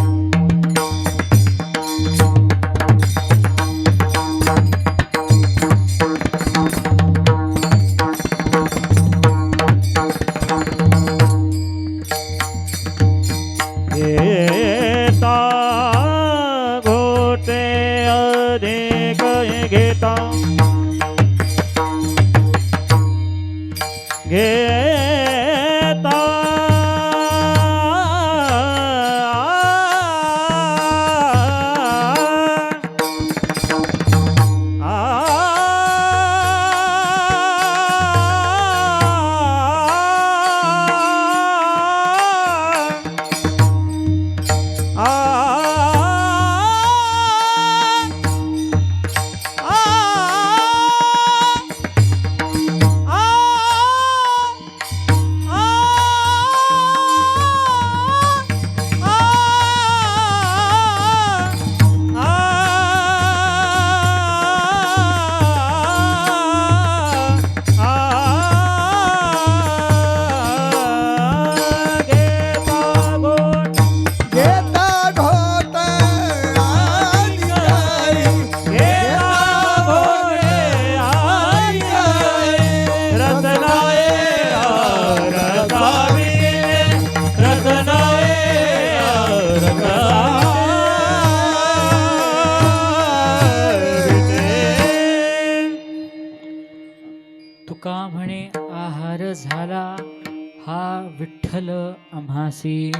Speaker 2: विठ्ठल आम्हासी.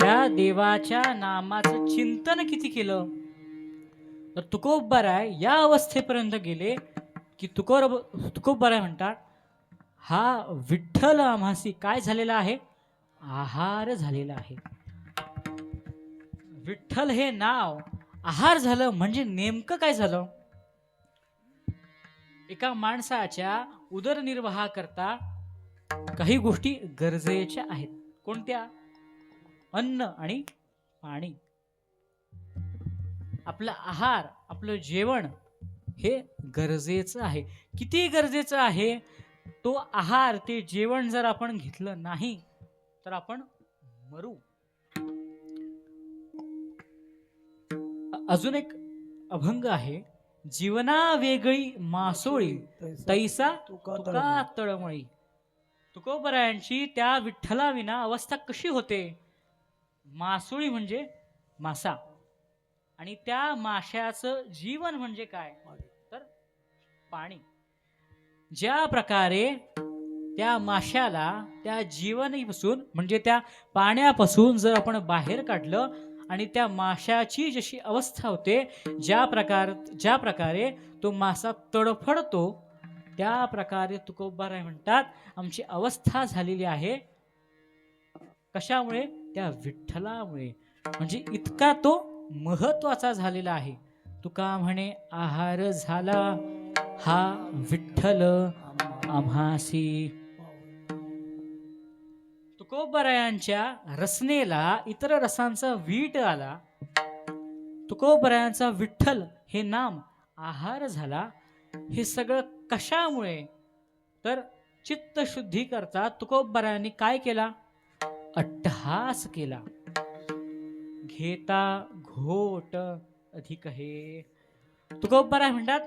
Speaker 2: त्या देवाच्या नामाचं चिंतन किती केलं तर तुकोबराय या अवस्थेपर्यंत गेले की तुकोबराय म्हणतात हा विठ्ठल आम्हासी काय झालेला आहे, आहार झालेला आहे. विठ्ठल हे नाव आहार झालं म्हणजे नेमकं काय झालं. एका माणसाच्या उदरनिर्वाहाकरता काही गोष्टी गरजेच्या आहेत. कोणत्या? अन्न आणि पाणी. आपला आहार, आपलं जेवण हे गरजेचं आहे. किती गरजेचं आहे तो आहार, ते जेवण जर आपण घेतलं नाही तर आपण मरू. अजून एक अभंग आहे, जीवना वेगळी मासोळी तैसा तुका तळमळी. तुकोबरायांची त्या विठ्ठला विना अवस्था कशी होते. मासोळी म्हणजे मासा, आणि त्या माशाचं जीवन म्हणजे काय तर पाणी. ज्या प्रकारे त्या माशाला त्या जीवनापासून म्हणजे त्या पाण्यापासून जर आपण बाहेर काढलं आणि त्या माशाची जशी अवस्था होते, ज्या प्रकारे तो मासा तडफडतो, त्या प्रकारे तुकोबाराय म्हणतात आमची अवस्था झालेली आहे. कशामुळे? त्या विठ्ठलामुळे. म्हणजे इतका तो महत्वाचा झालेला आहे. तुका म्हणे आहार झाला हा विठ्ठल आम्हासी. तुकोबरायांच्या रसनेला इतर रसांचा वीट आला. तुकोबरायांचा विठ्ठल हे नाम आहार झाला. हे सगळं कशामुळे तर चित्तशुद्धी करता तुकोबरायांनी काय केला, अट्टहास केला. घेता घोट अधिक हे. तुकोबराय म्हणतात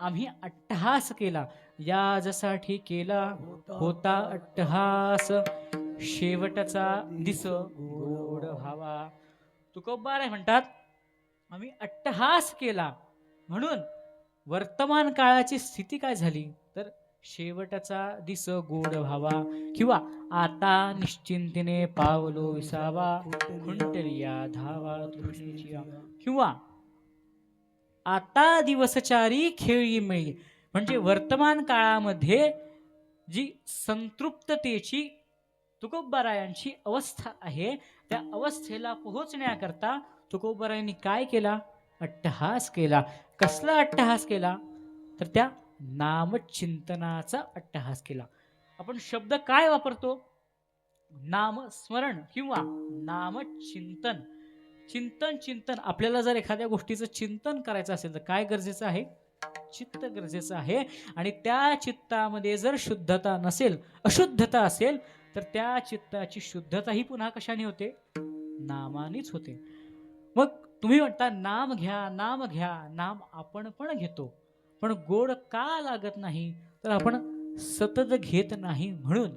Speaker 2: आम्ही अट्टहास केला. याजसाठी केला होता अट्टहास, शेवटचा दिस गोड व्हावा. तुकोबराय म्हणतात आम्ही अट्टहास केला म्हणून वर्तमान काळाची स्थिती काय झाली तर शेवटचा दिस गोड व्हावा, किंवा आता निश्चिंतीने पावलो विसावा, खुंटरिया धावा तृष्णेची, किंवा आता दिवसचारी खेळी मिळी. म्हणजे वर्तमान काळामध्ये जी संतृप्ततेची तुकोबरायांची अवस्था आहे, त्या अवस्थेला पोहोचण्याकरता तुकोबरायांनी काय केला, अट्टहास केला. कसला अट्टहास केला तर त्या नामचिंतनाचा अट्टहास केला. आपण शब्द काय वापरतो, नामस्मरण किंवा नामचिंतन. चिंतन. आपल्याला जर एखाद्या गोष्टीचं चिंतन करायचं असेल तर काय गरजेचं आहे, चित्त गरजेचं आहे. आणि त्या चित्तामध्ये जर शुद्धता नसेल, अशुद्धता असेल, तर त्या चित्ताची शुद्धता ही पुन्हा कशाने होते, नामानेच होते. मग तुम्ही म्हणता नाम घ्या, नाम घ्या. नाम आपण पण घेतो, पण गोड का लागत नाही तर आपण सतत घेत नाही. म्हणून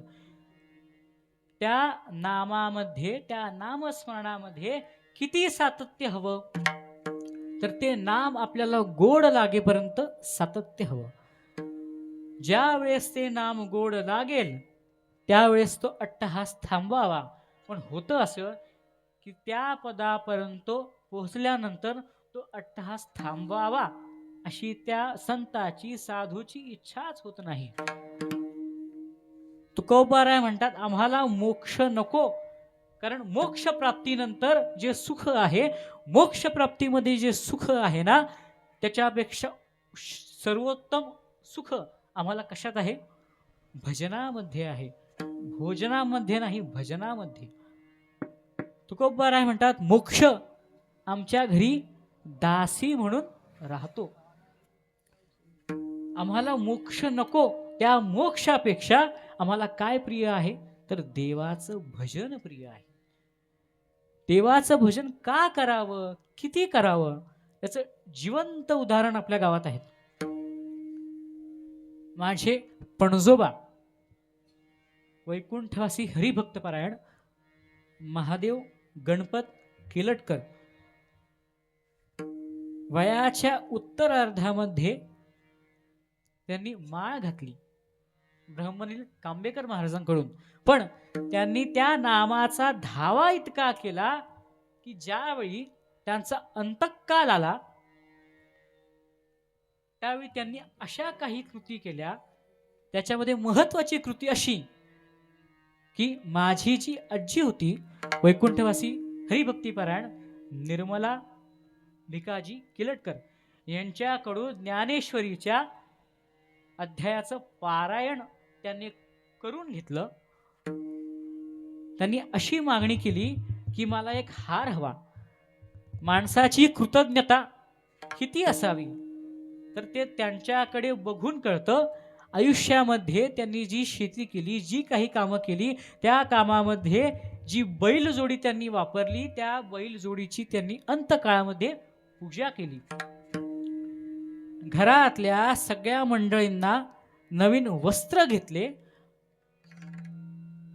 Speaker 2: त्या नामामध्ये, त्या नामस्मरणामध्ये किती सातत्य हवं तर ते नाम आपल्याला गोड लागेपर्यंत सातत्य हवं. ज्या वेळेस ते नाम गोड लागेल त्यावेळेस तो अट्टहास थांबवावा. पण होतं असं की त्या पदापर्यंत पोहोचल्यानंतर तो अट्टहास थांबवावा अशी त्या संताची, साधूची इच्छाच होत नाही. तुकोबाराय म्हणतात आम्हाला मोक्ष नको, कारण मोक्ष प्राप्तीनंतर जे सुख आहे, मोक्ष प्राप्तीमध्ये जे सुख आहे ना, त्याच्यापेक्षा सर्वोत्तम सुख आम्हाला कशात आहे, भजनामध्ये आहे. भोजनामध्ये नाही, भजनामध्ये. तुकोबाराय म्हणतात मोक्ष आमच्या घरी दासी म्हणून राहतो, आम्हाला मोक्ष नको. त्या मोक्षापेक्षा आम्हाला काय प्रिय आहे तर देवाचं भजन प्रिय आहे. देवाचं भजन का करावं, किती करावं, याचं जिवंत उदाहरण आपल्या गावात आहे. माझे पणजोबा वैकुंठवासी हरिभक्तपरायण महादेव गणपत केलटकर वयाच्या उत्तरार्धामध्ये त्यांनी माळ घातली. ब्रह्मनील कांबेकर महाराजांकडून. पण त्यांनी त्या नामाचा धावा इतका केला की ज्यावेळी त्यांचा अंतकाल आला त्यावेळी त्यांनी अशा काही कृती केल्या. त्याच्यामध्ये महत्वाची कृती अशी की माझी जी आजी होती वैकुंठवासी हरिभक्तीपरायण निर्मला भिकाजी किलटकर यांच्याकडून ज्ञानेश्वरीच्या अध्यायाचं पारायण त्यांनी करून घेतलं. त्यांनी अशी मागणी केली की मला एक हार हवा. माणसाची कृतज्ञता किती असावी तर ते त्यांच्याकडे बघून कळतं. आयुष्यामध्ये त्यांनी जी शेती केली, जी काही कामं केली, त्या कामामध्ये जी बैलजोडी त्यांनी वापरली, त्या बैलजोडीची त्यांनी अंतकाळामध्ये पूजा केली. घरातल्या सगळ्या मंडळींना नवीन वस्त्र घेतले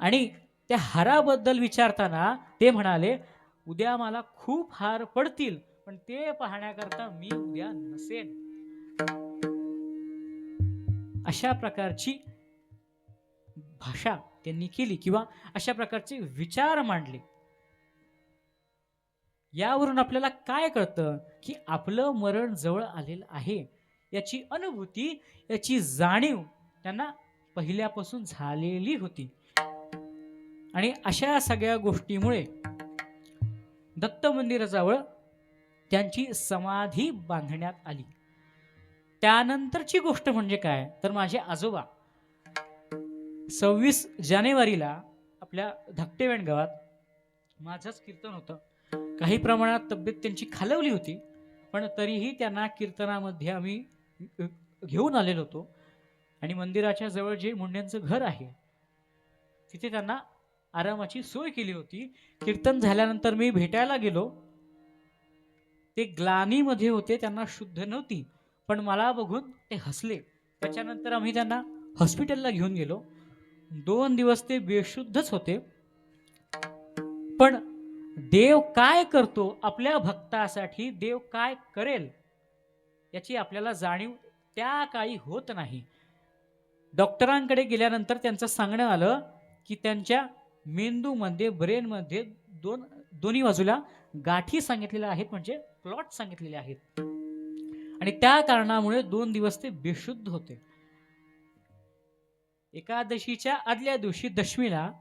Speaker 2: आणि त्या हाराबद्दल विचारताना ते म्हणाले, उद्या मला खूप हार पडतील पण ते पाहण्याकरता मी उद्या नसेन. अशा प्रकारची भाषा त्यांनी केली किंवा अशा प्रकारचे विचार मांडले. यावरून आपल्याला काय कळतं की आपलं मरण जवळ आलेलं आहे याची अनुभूती, याची जाणीव त्यांना पहिल्यापासून झालेली होती. आणि अशा सगळ्या गोष्टीमुळे दत्त मंदिराजवळ त्यांची समाधी बांधण्यात आली. त्यानंतरची गोष्ट म्हणजे काय तर माझे आजोबा 26 जानेवारीला आपल्या धाकटेवेण गावात माझंच कीर्तन होतं. काही प्रमाणात तब्येत त्यांची खालवली होती पण तरीही त्यांना कीर्तनामध्ये आम्ही घेऊन आलेलो होतो. आणि मंदिराच्या जवळ जे मुंड्यांचं घर आहे तिथे त्यांना आरामाची सोय केली होती. कीर्तन झाल्यानंतर मी भेटायला गेलो. ते ग्लानीमध्ये होते, त्यांना शुद्ध नव्हती पण मला बघून ते हसले. त्याच्यानंतर आम्ही त्यांना हॉस्पिटलला घेऊन गेलो. 2 दिवस ते बेशुद्धच होते. पण देव काय करतो आपल्या भक्तासाठी, देव काय करेल याची आपल्याला जाणीव त्या काळी होत नाही. डॉक्टरांकडे गेल्यानंतर त्यांचं सांगणं आलं की त्यांच्या मेंदूमध्ये, ब्रेनमध्ये दोन्ही बाजूला गाठी सांगितलेल्या आहेत, म्हणजे क्लॉट सांगितलेले आहेत आणि त्या कारणामुळे 2 दिवस ते बेशुद्ध होते. एकादशीच्या आदल्या दिवशी दशमीला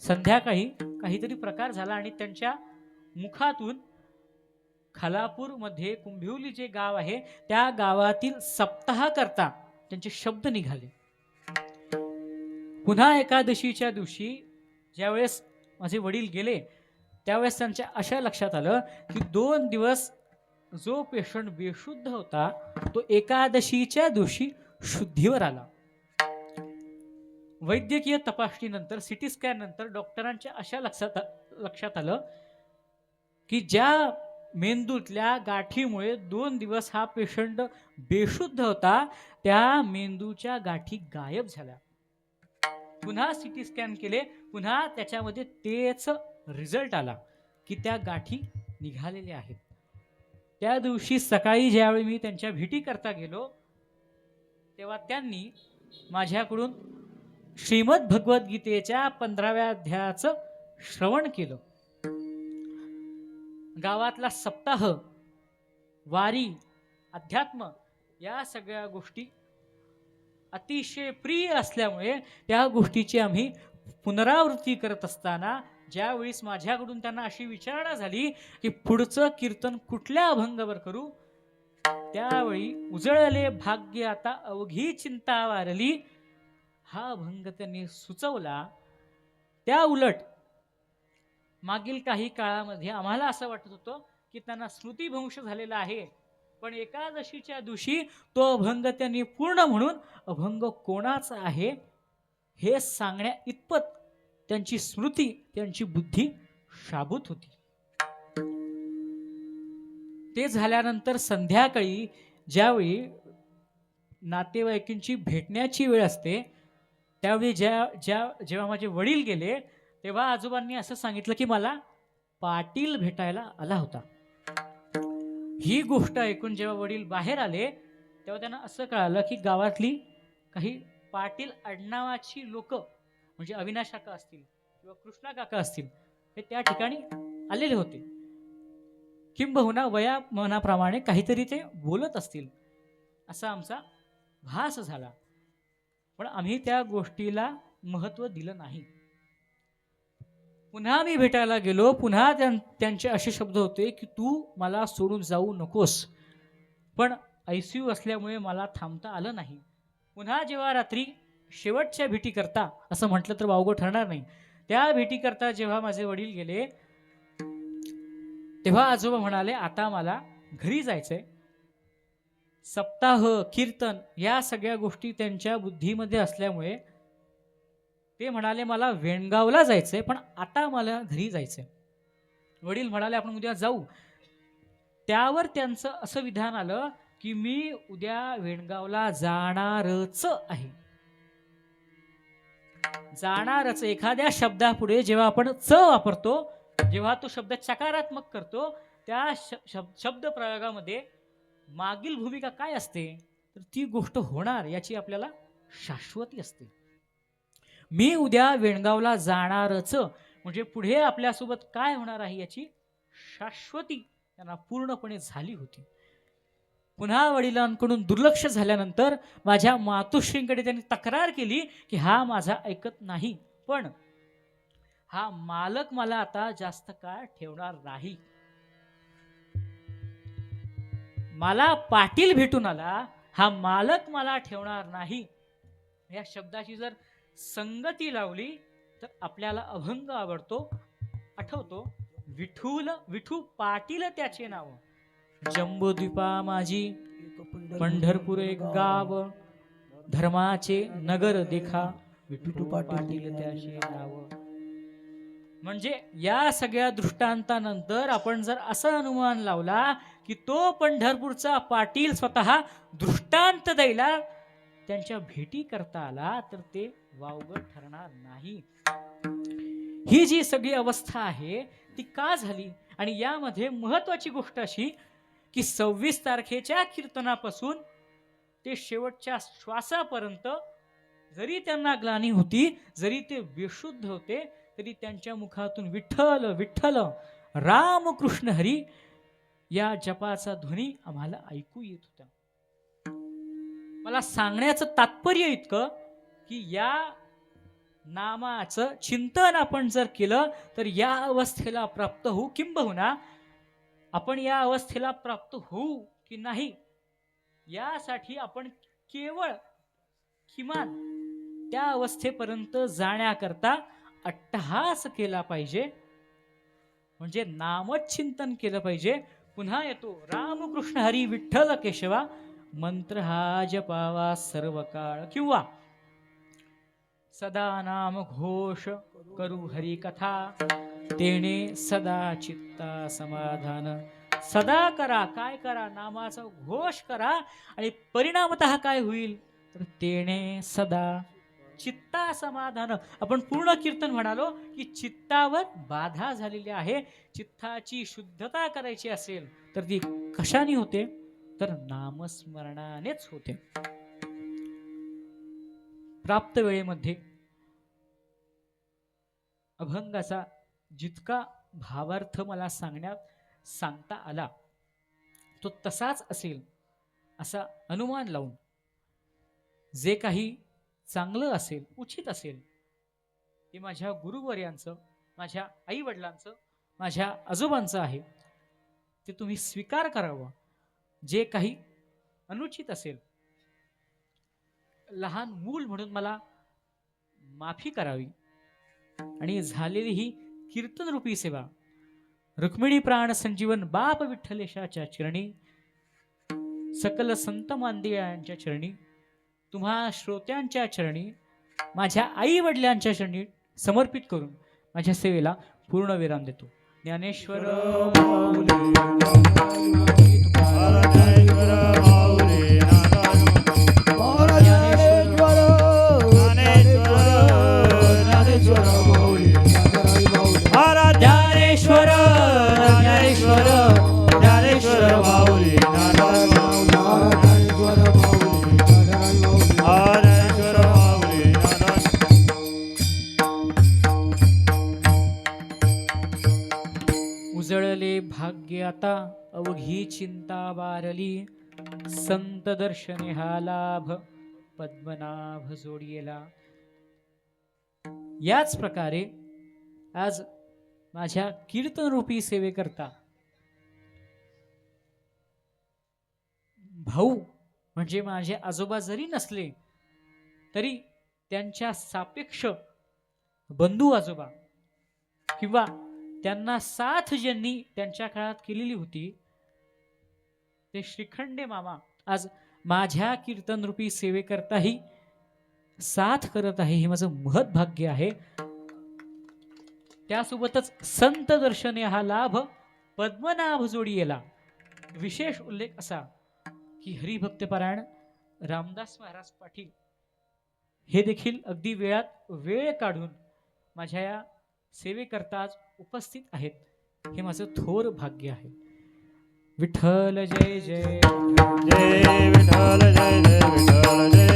Speaker 2: संध्याकाळी काहीतरी प्रकार झाला आणि त्यांच्या मुखातून खालापूर मध्ये कुंभिवली जे गाव आहे त्या गावातील सप्ताह करता त्यांचे शब्द निघाले. पुन्हा एकादशीच्या दिवशी ज्यावेळेस माझे वडील गेले त्यावेळेस त्यांच्या अशा लक्षात आलं की 2 दिवस जो पेशंट बेशुद्ध होता तो एकादशीच्या दिवशी शुद्धीवर आला. वैद्यकीय तपासणीनंतर, सिटी स्कॅन नंतर डॉक्टरांच्या अशा लक्षात आलं की ज्या मेंदूतल्या गाठीमुळे 2 दिवस हा पेशंट बेशुद्ध होता त्या मेंदूच्या गाठी गायब झाल्या. पुन्हा सिटी स्कॅन केले, पुन्हा त्याच्यामध्ये तेच रिझल्ट आला की त्या गाठी निघालेल्या आहेत. त्या दिवशी सकाळी ज्यावेळी मी त्यांच्या भेटी करता गेलो तेव्हा त्यांनी माझ्याकडून श्रीमद भगवद्गीतेच्या 15व्या अध्यायाचं श्रवण केलं. गावातला सप्ताह, वारी, अध्यात्म या सगळ्या गोष्टी अतिशय प्रिय असल्यामुळे त्या गोष्टीची आम्ही पुनरावृत्ती करत असताना ज्यावेळेस माझ्याकडून त्यांना अशी विचारणा झाली की पुढचं कीर्तन कुठल्या अभंगावर करू, त्यावेळी उजळले भाग्य आता अवघी चिंता वारली हा अभंग त्यांनी सुचवला. त्या उलट मागील काही काळामध्ये आम्हाला असं वाटत होतं की त्यांना स्मृतिभ्रंश झालेला आहे, पण एकादशीच्या दिवशी तो अभंग त्यांनी पूर्ण म्हणून अभंग कोणाचा आहे हे सांगण्या इतपत त्यांची स्मृती, त्यांची बुद्धी शाबूत होती. ते झाल्यानंतर संध्याकाळी ज्यावेळी नातेवाईकांची भेटण्याची वेळ असते त्यावेळी जेव्हा माझे वडील गेले तेव्हा आजोबांनी असं सांगितलं की मला पाटील भेटायला आला होता. ही गोष्ट ऐकून जेव्हा वडील बाहेर आले तेव्हा त्यांना असं कळालं की गावातली काही पाटील आडनावाची लोक म्हणजे अविनाश काका असतील किंवा कृष्णा काका असतील हे त्या ठिकाणी आलेले होते. किंबहुना वयामानाप्रमाणे काहीतरी ते बोलत असतील असा आमचा भास झाला, पण आम्ही त्या गोष्टीला महत्व दिलं नाही. पुन्हा मी भेटायला गेलो. पुन्हा त्यांचे असे शब्द होते की तू मला सोडून जाऊ नकोस, पण ICU असल्यामुळे मला थांबता आलं नाही. पुन्हा जेव्हा रात्री शेवटच्या भेटीकरता, असं म्हटलं तर वावगं ठरणार नाही, त्या भेटीकरता जेव्हा माझे वडील गेले तेव्हा आजोबा म्हणाले आता मला घरी जायचंय. सप्ताह कीर्तन या सगळ्या गोष्टी त्यांच्या बुद्धीमध्ये असल्यामुळे ते म्हणाले मला वेणगावला जायचंय, पण आता मला घरी जायचंय. वडील म्हणाले आपण उद्या जाऊ. त्यावर त्यांचं असं विधान आलं की मी उद्या वेणगावला जाणारच आहे. जाणारच एखाद्या शब्दापुढे जेव्हा आपण च वापरतो, जेव्हा तो शब्द सकारात्मक करतो, त्या शब्द प्रयोगामध्ये मागील भूमिका काय असते तर ती गोष्ट होणार याची आपल्याला शाश्वती असते. मी उद्या वेणगावला जाणारच म्हणजे पुढे आपल्यासोबत काय होणार आहे याची शाश्वती त्यांना पूर्णपणे झाली होती. पुन्हा वडिलांकडून दुर्लक्ष झाल्यानंतर माझ्या मातोश्रींकडे त्यांनी तक्रार केली की हा माझा ऐकत नाही, पण हा मालक मला आता जास्त काळ ठेवणार नाही. मला पाटील भेटून आला, हा मालक मला ठेवणार नाही. या शब्दाची जर संगती लावली तर आपल्याला अभंग आठवतो. विठू पाटील त्याचे नाव, जंबूद्वीपा माझी पंढरपूर एक गाव, धर्माचे नगर देखा विठू पाटील त्याचे नाव. म्हणजे या सगळ्या दृष्टांतानंतर आपण जर असा अनुमान लावला की तो पंढरपूरचा पाटील स्वतः दृष्टांत द्यायला त्यांच्या भेटी करता आला तर ते वावगं ठरणार नाही. ही जी सगळी अवस्था आहे ती का झाली, आणि यामध्ये महत्वाची गोष्ट अशी की 26 तारखेच्या कीर्तनापासून ते शेवटच्या श्वासापर्यंत जरी त्यांना ग्लानी होती, जरी ते बेशुद्ध होते, तरी त्यांच्या मुखातून विठ्ठल विठ्ठल रामकृष्ण हरी या जपाचा ध्वनी आम्हाला ऐकू येत होता. मला सांगण्याचं तात्पर्य इतकं की या नामाचं चिंतन आपण जर केलं तर या अवस्थेला प्राप्त होऊ, किंबहुना आपण या अवस्थेला प्राप्त होऊ की नाही यासाठी आपण केवळ किमान त्या अवस्थेपर्यंत जाण्याकरता अट्टहास केला पाहिजे, म्हणजे नामचिंतन केलं पाहिजे. पुन्हा येतो रामकृष्ण हरी विठ्ठल केशवा, मंत्र हा जपावा सर्व काळ, किंवा सदा नाम घोष करू हरी कथा, तेने सदा चित्ता समाधान. सदा करा, काय करा, नामाचा घोष करा, आणि परिणामतः काय होईल तर तेने सदा चित्ता समाधान. आपण पूर्ण कीर्तन म्हणालो की चित्तावर बाधा झालेली आहे. चित्ताची शुद्धता करायची असेल तर ती कशाने होते तर नामस्मरणानेच होते. प्राप्त वेळेमध्ये अभंगाचा जितका भावार्थ मला सांगता आला तो तसाच असेल असा अनुमान लावून जे काही चांगलं असेल, उचित असेल, ते माझ्या गुरुवर्यांचं, माझ्या आई वडिलांचं, माझ्या आजोबांचं आहे, ते तुम्ही स्वीकार करावं. जे काही अनुचित असेल, लहान मूल म्हणून मला माफी करावी, आणि झालेली ही कीर्तनरूपी सेवा रुक्मिणी प्राण संजीवन बाप विठ्ठलेशाच्या चरणी, सकल संत मांदियांच्या चरणी, तुम्हा श्रोत्यांच्या चरणी, माझ्या आई वडिलांच्या चरणी समर्पित करून माझ्या सेवेला पूर्ण विराम देतो. ज्ञानेश्वर
Speaker 3: ज्ञानेश्वर
Speaker 2: उजळले भाग्य आता अवघी चिंता वारली, संत दर्शने हा लाभ पद्मनाभ जोडियेला. याच प्रकारे आज माझ्या कीर्तन रूपी सेवेकरता भाऊ म्हणजे माझे आजोबा जरी नसले तरी त्यांच्या सापेक्ष बंधू आजोबा किंवा त्यांना साथ ज्यांनी त्यांच्या काळात केलेली होती ते श्रीखंडे मामा आज माझ्या कीर्तन रूपी सेवेकरताही साथ करत आहे. हे माझं महत् भाग्य आहे. त्यासोबतच संत दर्शने हा लाभ पद्मनाभ जोडियेला. विशेष उल्लेख असा की हरिभक्तपरायण रामदास महाराज पाटील हे देखील अगदी वेळात वेळ काढून माझ्या या सेवेकरता आज उपस्थित आहेत. हे माझं थोर भाग्य आहे. विठ्ठल जय जय
Speaker 3: जय विठ्ठल जय जय विठ्ठल जय